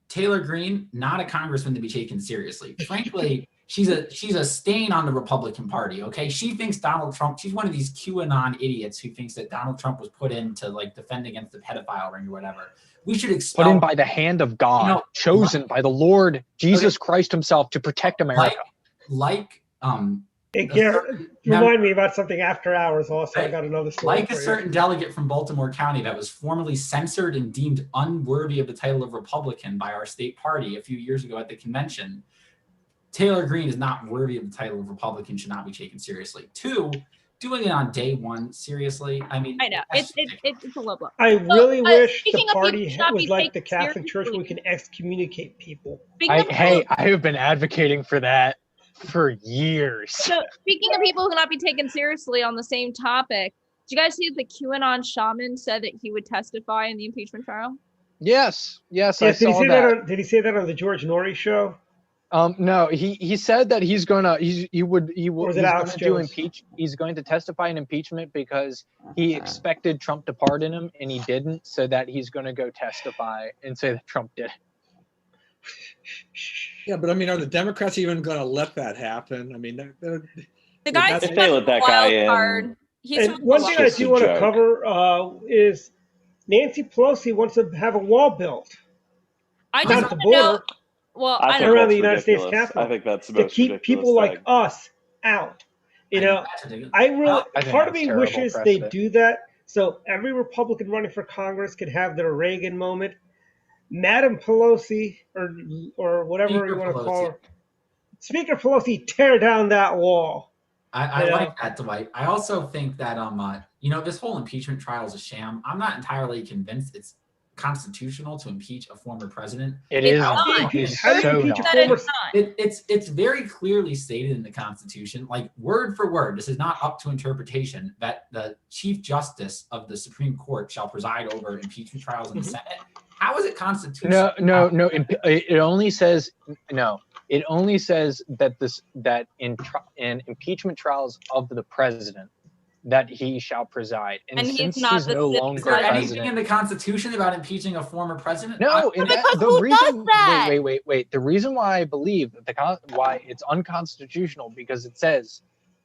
Taylor Greene, not a congressman to be taken seriously. Frankly, she's a stain on the Republican Party. Okay, she thinks Donald Trump. She's one of these QAnon idiots who thinks that Donald Trump was put in to defend against the pedophile ring or whatever. We should expel. Put in by the hand of God, chosen by the Lord Jesus Christ Himself to protect America. Hey, Garrett, remind me about something after hours also. I got another story. Like a certain delegate from Baltimore County that was formally censored and deemed unworthy of the title of Republican by our state party a few years ago at the convention, Taylor Greene is not worthy of the title of Republican, should not be taken seriously. 2, doing it on day 1, seriously. I mean, I know it's a low blow. I really wish the speaking of party people not was be like the taken Catholic Church. seriously. We can excommunicate people. I have been advocating for that for years. So speaking of people who cannot be taken seriously on the same topic, did you guys see that the QAnon shaman said that he would testify in the impeachment trial? Yes, I Did he saw say that. did he say that on the George Norrie show? No, he said that he's gonna he's going to testify in impeachment because he expected Trump to pardon him and he didn't, so that he's going to go testify and say that Trump did. Yeah, but I mean, are the Democrats even going to let that happen? I mean, The guy's If they let that guy in, He's And one thing I do want to cover is Nancy Pelosi wants to have a wall built. I Not just at the want to know. border. Well, I I think don't know. around the that's United States ridiculous. Capitol. I think that's the To most keep ridiculous people like thing. us out. You know, I really, I think part of that's me terrible wishes they precedent. do that so every Republican running for Congress could have their Reagan moment. Madam Pelosi, or whatever Speaker you want to Pelosi. call her, Speaker Pelosi, tear down that wall. I Yeah. like that, Dwight. I also think that this whole impeachment trial is a sham. I'm not entirely convinced it's constitutional to impeach a former president. It It's is not. not. It's How do you so impeach a not. That former? it's not. It's very clearly stated in the Constitution, like word for word. This is not up to interpretation, that the Chief Justice of the Supreme Court shall preside over impeachment trials in the Senate. How is it constitutional? No. It only says no. It only says that in impeachment trials of the president, that he shall preside. And he's since not he's the no citizen. longer Is there anything president. in the Constitution about impeaching a former president? No, Because who does that? Wait. The reason why I believe that why it's unconstitutional because it says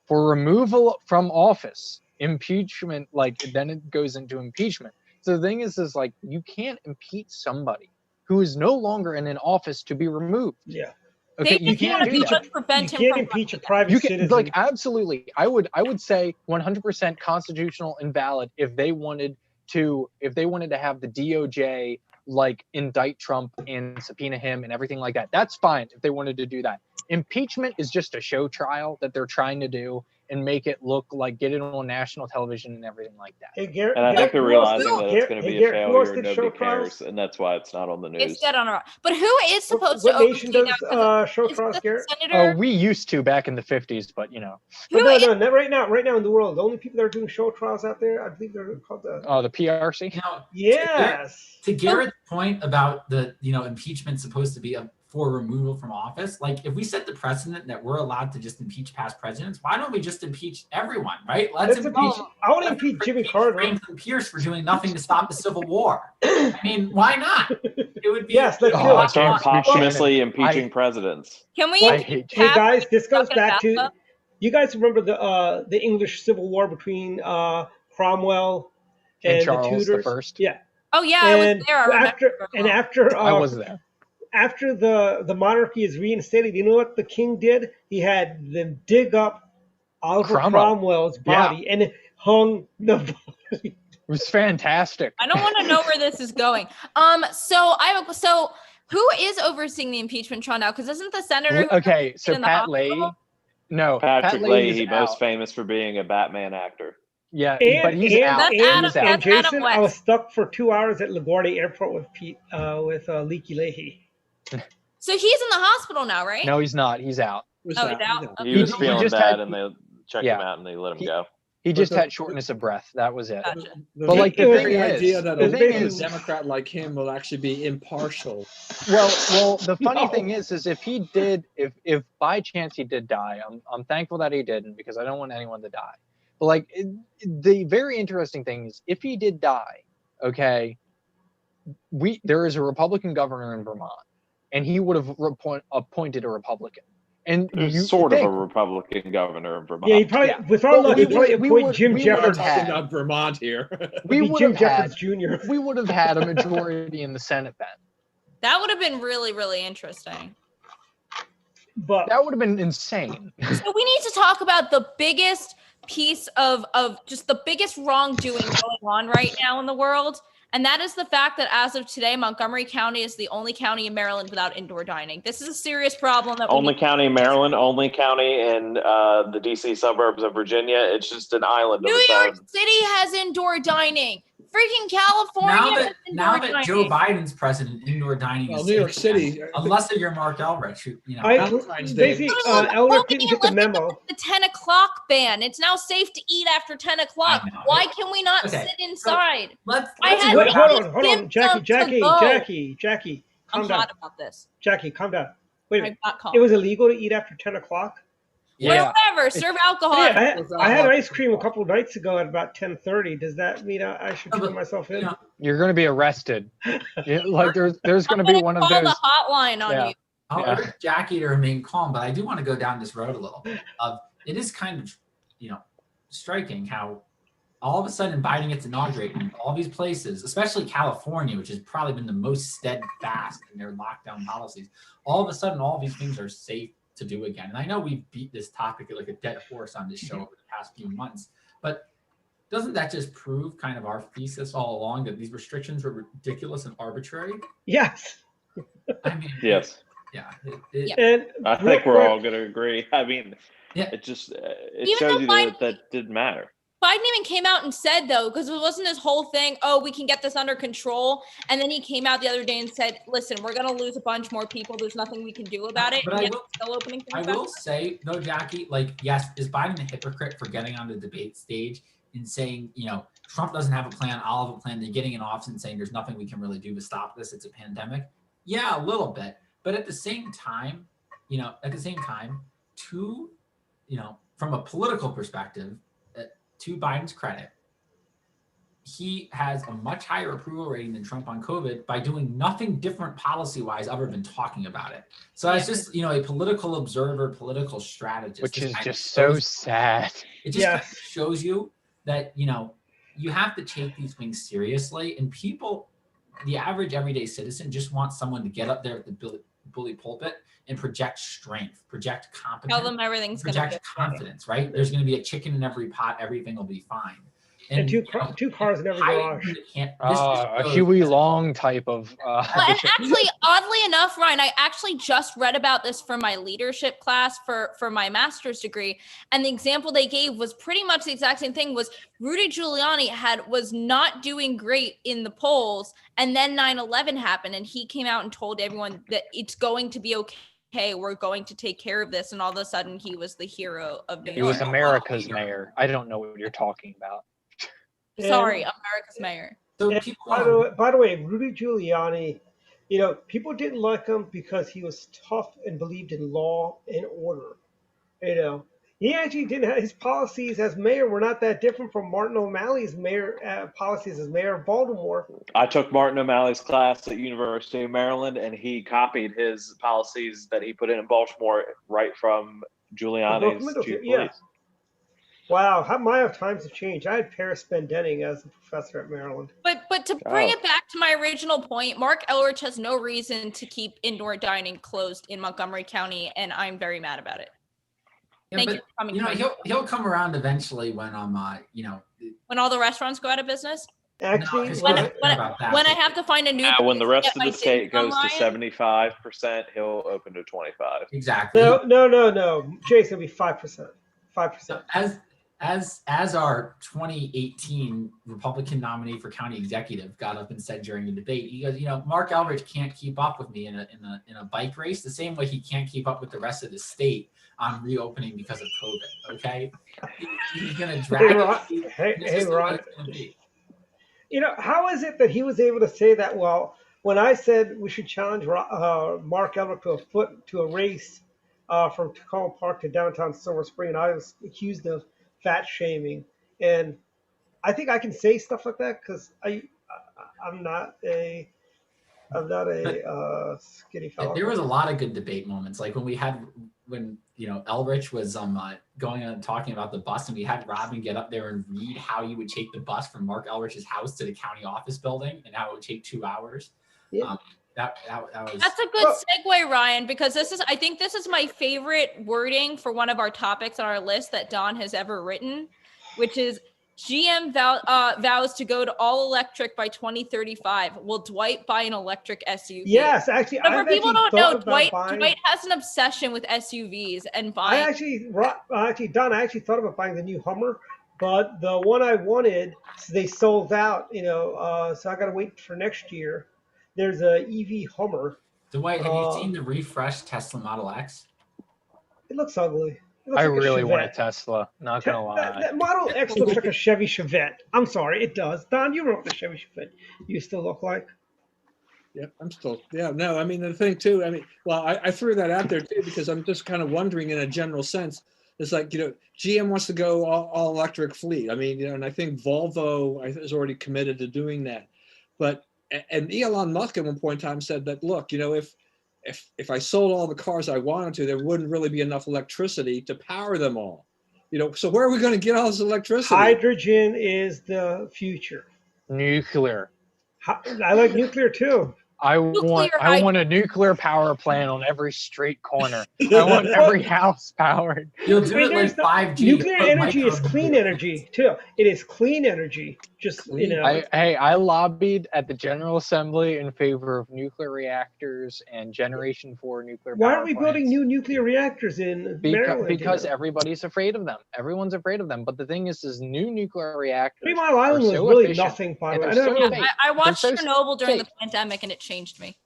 for removal from office, impeachment, like then it goes into impeachment. So the thing is like you can't impeach somebody who is no longer in an office to be removed. Yeah. Okay, They you just want can't to do that. You prevent him can't from impeach a running. private You can citizen. like absolutely. I would say 100% constitutional and valid if they wanted to have the DOJ like indict Trump and subpoena him and everything like that. That's fine if they wanted to do that. Impeachment is just a show trial that they're trying to do and make it look like get it on national television and everything like that. Hey, Garrett, And I think they're realizing that it's Garrett, going to be hey, a Garrett, who else failure. did show Nobody cares, trials? and that's why it's not on the news. It's dead on a But who is supposed What to nation oversee does now? 'Cause show it's trials, the Garrett? senator. We used to back in the 50s, but you know. But Who no, is- not right now in the world, the only people that are doing show trials out there, I believe they're called the. The PRC. You know, Yes. to Garrett's point about the impeachment supposed to be for removal from office, like if we set the precedent that we're allowed to just impeach past presidents, why don't we just impeach everyone, right? Let's impeach. I want to impeach Jimmy Carter. Franklin Pierce for doing nothing to stop the Civil War. I mean, why not? It would be. Yes, let's do Oh, it. I Start can't- posthumously impeaching presidents. Can we? I hate Hey have guys, this goes Talk back to. about- You guys remember the English Civil War between Cromwell And and Charles the the Tudors? First. Yeah. Oh yeah, I was And there. I remember. after I was there. after the monarchy is reinstated, you know what the king did? He had them dig up Oliver Cromwell's body and hung the body. It was fantastic. I don't want to know where this is going. So who is overseeing the impeachment trial now? Because isn't the senator? who- Okay, so in the Pat hospital? Leahy. No, Patrick Pat Leahy, is most out. famous for being a Batman actor. Yeah, And, but he's and, out. That's and, Adam- He's out. and that's Adam Jason, West. I was stuck for 2 hours at LaGuardia Airport with Leaky Leahy. So he's in the hospital now, right? No, he's not. He's out. Was Oh, that- he's out? was that- Okay. He was He feeling just bad, had- and they checked yeah. him out, and they let him He- go. He just the- had shortness of breath. That was it. Gotcha. But, like, the very thing is- idea that the a thing a is- Democrat like him will actually be impartial. Well, the funny No. thing is if he did, if by chance he did die, I'm thankful that he didn't because I don't want anyone to die. But like the very interesting thing is if he did die, okay, there is a Republican governor in Vermont, and he would have appointed a Republican. And There's sort of a Republican governor in Vermont. Yeah, he probably, Yeah. with our Well, luck, we he'd probably would- appoint Jim we would We're Jeffords. have talking had- about Vermont here. we It'd be would Jim have had Jeffords Jr. we would have had a majority in the Senate then. That would have been really, really interesting. But That would have been insane. So we need to talk about the biggest piece of just the biggest wrongdoing going on right now in the world. And that is the fact that as of today, Montgomery County is the only county in Maryland without indoor dining. This is a serious problem. That Only county in Maryland, only county in the DC suburbs of Virginia. It's just an island. New York City has indoor dining. Freaking California. Now that Joe Biden's president, indoor dining is New York City, unless you're Mark Elrich, who, you know. Basically, Elrich didn't get the memo. The 10 o'clock ban. It's now safe to eat after 10 o'clock. Why can we not sit inside? Let's hold on, Jackie, calm I'm down. hot about this. Jackie, calm down. Wait a minute. I'm not calm. It was illegal to eat after 10 o'clock? Yeah. Whatever. Serve alcohol. Yeah, I had ice cream a couple of nights ago at about 10:30. Does that mean I should turn myself in? You're going to be arrested. Like there's going to be one of those. Call the hotline on you. I'll urge Jackie to remain calm, but I do want to go down this road a little bit. It is kind of, striking how all of a sudden Biden gets inaugurated in all these places, especially California, which has probably been the most steadfast in their lockdown policies. All of a sudden, all these things are safe to do again. And I know we've beat this topic like a dead horse on this show over the past few months, but doesn't that just prove kind of our thesis all along that these restrictions were ridiculous and arbitrary? Yes. I mean, yes. Yeah. And I think we're all going to agree. I mean, it just, Even shows you Biden, that didn't matter. Biden even came out and said, though, because it wasn't his whole thing, oh, we can get this under control. And then he came out the other day and said, listen, we're going to lose a bunch more people. There's nothing we can do about it. But I will say, though, Jackie, yes, is Biden a hypocrite for getting on the debate stage and saying, Trump doesn't have a plan, I'll have a plan. They're getting in office and saying there's nothing we can really do to stop this. It's a pandemic. Yeah, a little bit. But at the same time, from a political perspective, to Biden's credit, he has a much higher approval rating than Trump on COVID by doing nothing different policy-wise other than talking about it. So as just, a political observer, political strategist. Which is just so sad. It just kind of shows you that, you have to take these things seriously. And people, the average everyday citizen, just wants someone to get up there at the bully pulpit and project strength, project competence. Tell them everything's going to be project confidence, right? There's going to be a chicken in every pot. Everything will be fine. And two cars in every garage. A Huey Long type of. Well, and actually, oddly enough, Ryan, I actually just read about this for my leadership class for my master's degree, and the example they gave was pretty much the exact same thing. Was Rudy Giuliani was not doing great in the polls, and then 9/11 happened, and he came out and told everyone that it's going to be okay. Hey, we're going to take care of this, and all of a sudden, he was the hero of New York. He was America's mayor. I don't know what you're talking about. Sorry, America's mayor. So by the way, Rudy Giuliani, people didn't like him because he was tough and believed in law and order. He actually didn't have his policies as mayor were not that different from Martin O'Malley's mayor policies as mayor of Baltimore. I took Martin O'Malley's class at University of Maryland, and he copied his policies that he put in Baltimore right from Giuliani's chief of police. Wow, how my times have changed. I had Paris Bendenning as a professor at Maryland. But to bring it back to my original point, Mark Elrich has no reason to keep indoor dining closed in Montgomery County, and I'm very mad about it. Yeah, Thank you for coming. He'll come around eventually when when all the restaurants go out of business. Actually, when I have to find a new. When the rest of the state goes to 75%, he'll open to 25%. Exactly. No. Jason, it'll be 5%. 5%. As our 2018 Republican nominee for county executive got up and said during the debate, he goes, Mark Elrich can't keep up with me in a bike race the same way he can't keep up with the rest of the state on reopening because of COVID. Okay, he's gonna drag. Hey, Ron. How is it that he was able to say that? Well, when I said we should challenge Mark Elrich to a race from Tacoma Park to downtown Silver Spring, I was accused of fat shaming, and I think I can say stuff like that because I'm not a skinny fellow. There was a lot of good debate moments, like when Elrich was going on talking about the bus, and we had Robin get up there and read how you would take the bus from Mark Elrich's house to the county office building and how it would take 2 hours. Yeah. that was. That's a good segue, Ryan, because I think this is my favorite wording for one of our topics on our list that Don has ever written, which is GM vows to go to all electric by 2035. Will Dwight buy an electric SUV? Yes, actually, So for people who don't know, Dwight has an obsession with SUVs and buying. Don, I actually thought about buying the new Hummer, but the one I wanted, they sold out. So I got to wait for next year. There's a EV Hummer. Dwight, have you seen the refreshed Tesla Model X? It looks ugly. I really want a Tesla. Not gonna lie. That Model X looks like a Chevy Chevette. I'm sorry, it does. Don, you wrote the Chevy Chevette. You still look like. Yep, I'm still. Yeah, no. I mean, the thing too. I mean, well, I threw that out there too because I'm just kind of wondering, in a general sense, it's like GM wants to go all electric fleet. I mean, and I think Volvo is already committed to doing that. But and Elon Musk at one point in time said that, look, if I sold all the cars I wanted to, there wouldn't really be enough electricity to power them all. So where are we going to get all this electricity? Hydrogen is the future. Nuclear. I like nuclear too. I want a nuclear power plant on every street corner. I want every house powered. You'll do it like 5G. Nuclear energy is clean energy too. It is clean energy. Just I lobbied at the General Assembly in favor of nuclear reactors and Generation 4 nuclear. Why aren't we building new nuclear reactors in Maryland? Because everybody's afraid of them. Everyone's afraid of them. But the thing is new nuclear reactors. 3 Mile Island was really nothing. By the way, I watched Chernobyl during the pandemic, and it changed me.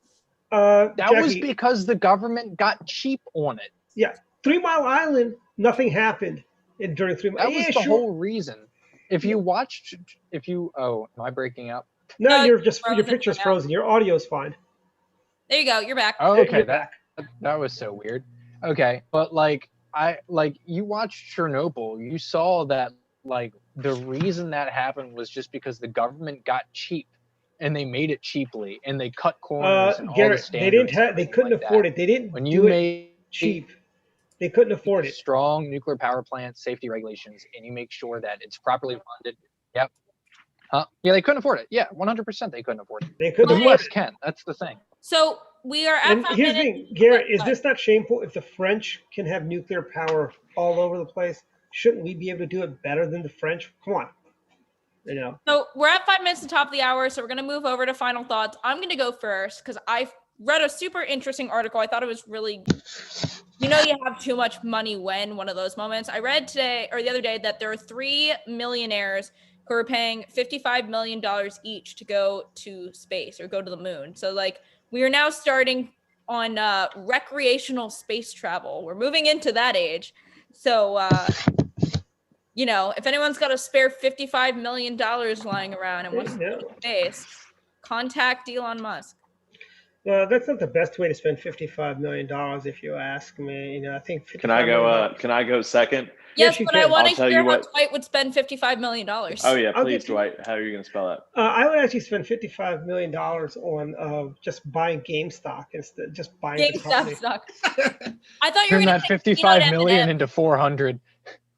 That was because the government got cheap on it. Yeah, 3 Mile Island, nothing happened during 3 Mile. That was the whole reason. If you watched, am I breaking up? No, your picture's frozen. Your audio's fine. There you go. You're back. Oh, okay, that was so weird. Okay, but you watched Chernobyl, you saw that the reason that happened was just because the government got cheap. And they made it cheaply, and they cut corners and all the standards. They couldn't afford it. They didn't do it cheap. They couldn't afford it. Strong nuclear power plant safety regulations, and you make sure that it's properly funded. Yep. Yeah, they couldn't afford it. Yeah, 100% they couldn't afford it. They couldn't. The U.S. can. That's the thing. So we are at 5 minutes. Here's the thing, Garrett. Is this not shameful? If the French can have nuclear power all over the place, shouldn't we be able to do it better than the French? Come on. So we're at 5 minutes to the top of the hour, so we're going to move over to final thoughts. I'm going to go first because I read a super interesting article. I thought it was really, you have too much money when one of those moments. I read today or the other day that there are 3 millionaires who are paying $55 million each to go to space or go to the moon. So we are now starting on recreational space travel. We're moving into that age. So, if anyone's got a spare $55 million lying around and wants to go to space, contact Elon Musk. Well, that's not the best way to spend $55 million, if you ask me. I think. Can I go second? Yes, but I want to hear how Dwight would spend $55 million. Oh yeah, please, Dwight. How are you going to spell that? I would actually spend $55 million on just buying GameStop instead, just buying GameStop stock. I thought you were going to turn that $55 million into 400.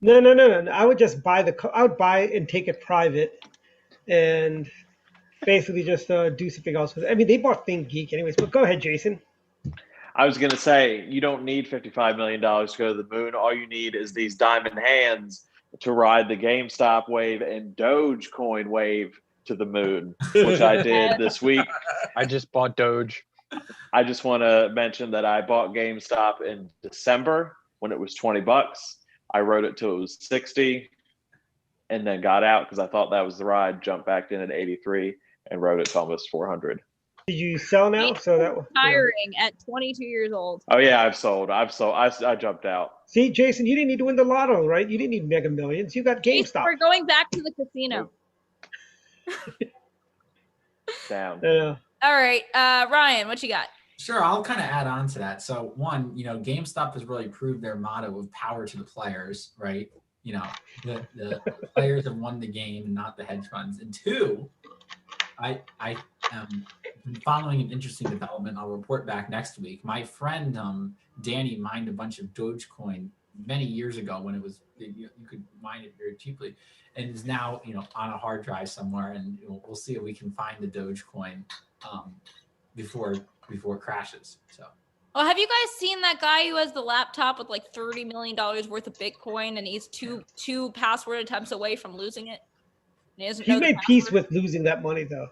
No. I would just buy I would buy it and take it private, and basically just do something else with it. I mean, they bought ThinkGeek anyways. But go ahead, Jason. I was going to say, you don't need $55 million to go to the moon. All you need is these diamond hands to ride the GameStop wave and Dogecoin wave to the moon, which I did this week. I just bought Doge. I just want to mention that I bought GameStop in December when it was $20. I rode it till it was 60 and then got out because I thought that was the ride, jumped back in at 83 and rode it to almost 400. Did you sell now? So that was retiring at 22 years old. Oh yeah, I've sold. I jumped out. See, Jason, you didn't need to win the lotto, right? You didn't need Mega Millions. You got GameStop. We're going back to the casino. Down. Yeah. All right, Ryan, what you got? Sure, I'll kind of add on to that. So one, GameStop has really proved their motto of power to the players, right? The players have won the game and not the hedge funds. And two, I am following an interesting development. I'll report back next week. My friend Danny mined a bunch of Dogecoin many years ago when it was you could mine it very cheaply, and is now on a hard drive somewhere. And we'll see if we can find the Dogecoin before before it crashes. So. Oh, have you guys seen that guy who has the laptop with like $30 million worth of Bitcoin, and he's two password attempts away from losing it? And he doesn't know He's the made peace password? with losing that money, though.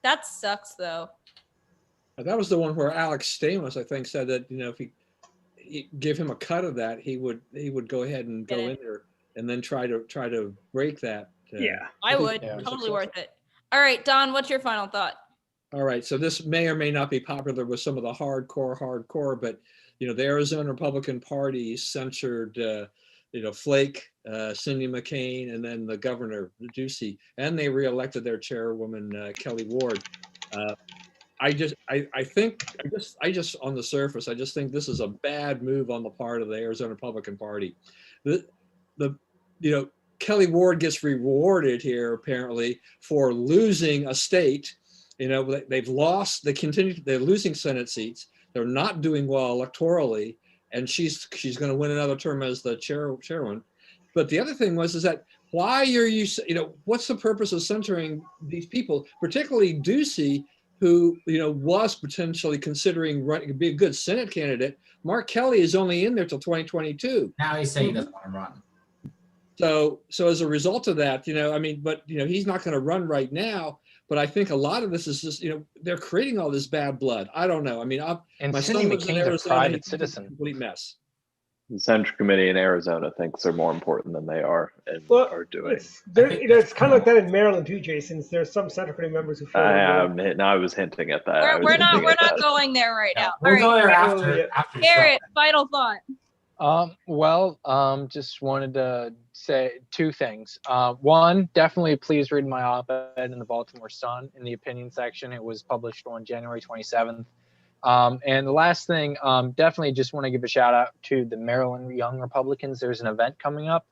That sucks, though. That was the one where Alex Stamos, I think, said that if he give him a cut of that, he would go ahead and go in there and then try to break that. Yeah, I would. Totally worth it. All right, Don, what's your final thought? All right, so this may or may not be popular with some of the hardcore, but the Arizona Republican Party censured Flake, Cindy McCain, and then the governor Ducey, and they reelected their chairwoman Kelly Ward. I just on the surface, I just think this is a bad move on the part of the Arizona Republican Party. Kelly Ward gets rewarded here apparently for losing a state. They've lost. They're losing Senate seats. They're not doing well electorally, and she's going to win another term as the chairwoman. But the other thing is that why are you? What's the purpose of censoring these people, particularly Ducey, who was potentially considering running to be a good Senate candidate? Mark Kelly is only in there till 2022. Now he's saying he doesn't want to run. So as a result of that, he's not going to run right now. But I think a lot of this is just, they're creating all this bad blood. I don't know. I mean, and my Cindy son lives in McCain's Arizona, a private he's citizen. a complete mess. The Central Committee in Arizona thinks they're more important than they are and are doing. It's kind of like that in Maryland too, Jason. There's some Central Committee members who feel. I was hinting at that. We're not going there right now. We'll go there after. Garrett, final thought. Just wanted to say two things. One, definitely please read my op-ed in the Baltimore Sun in the opinion section. It was published on January 27th. And the last thing, definitely just want to give a shout out to the Maryland Young Republicans. There's an event coming up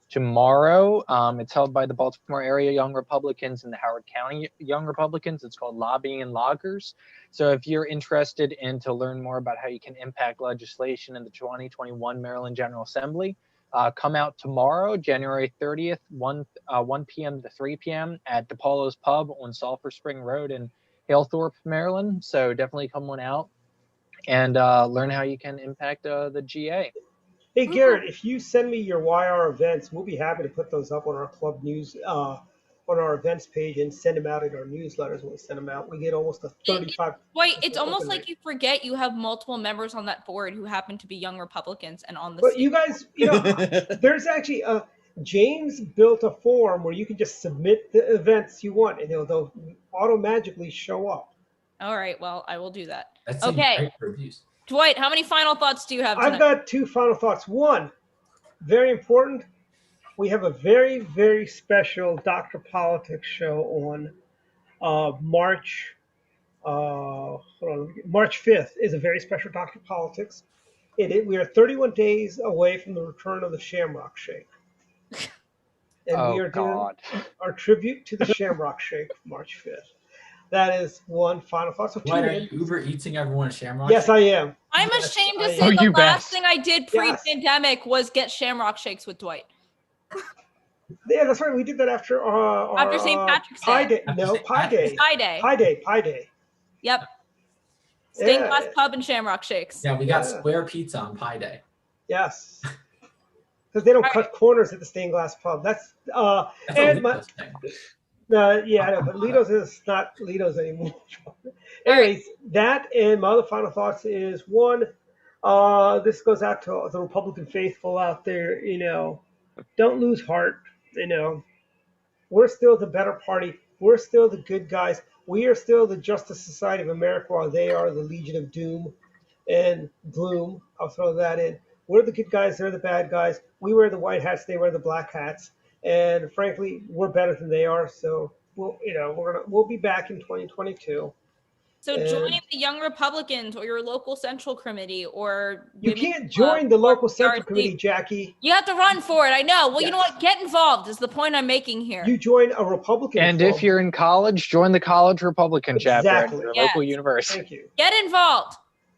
tomorrow. It's held by the Baltimore area Young Republicans and the Howard County Young Republicans. It's called Lobbying and Loggers. So if you're interested in to learn more about how you can impact legislation in the 2021 Maryland General Assembly, come out tomorrow, January 30th, 1 p.m. to 3 p.m. at DePaulo's Pub on Sulphur Spring Road in Halethorpe, Maryland. So definitely come on out and learn how you can impact the GA. Hey, Garrett, if you send me your YR events, we'll be happy to put those up on our club news, on our events page, and send them out in our newsletters when we send them out. We get almost a 35. Wait, it's almost like you forget you have multiple members on that board who happen to be Young Republicans and on the. But you guys, there's actually James built a form where you can just submit the events you want, and they'll automatically show up. All right, well, I will do that. That's okay. Dwight, how many final thoughts do you have tonight? I've got two final thoughts. One, very important. We have a very, very special Dr. Politics show on March 5th is a very special Dr. Politics. We are 31 days away from the return of the Shamrock Shake. And we are doing our tribute to the Shamrock Shake March 5th. That is one final thought. So are you Uber eating everyone Shamrock? Yes, I am. I'm ashamed to say the last thing I did pre-pandemic was get Shamrock Shakes with Dwight. Yeah, that's right. We did that after St. Patrick's Day. Pie Day. Yep. Stained glass pub and Shamrock Shakes. Yeah, we got square pizza on Pie Day. Yes. Because they don't cut corners at the stained glass pub. That's and my. Yeah, I know, but Lido's is not Lido's anymore. Anyways, that and my other final thoughts is one, this goes out to the Republican faithful out there, don't lose heart, We're still the better party. We're still the good guys. We are still the Justice Society of America while they are the Legion of Doom and Gloom. I'll throw that in. We're the good guys, they're the bad guys. We wear the white hats, they wear the black hats. And frankly, we're better than they are. So we'll be back in 2022. So join the Young Republicans or your local Central Committee, or you can't join the local Central Committee, Jackie. You have to run for it. I know. Well, you know what? Get involved is the point I'm making here. You join a Republican. And if you're in college, join the college Republican chapter at your local university. Thank you. Get involved.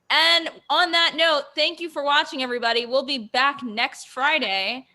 And on that note, thank you for watching, everybody. We'll be back next Friday.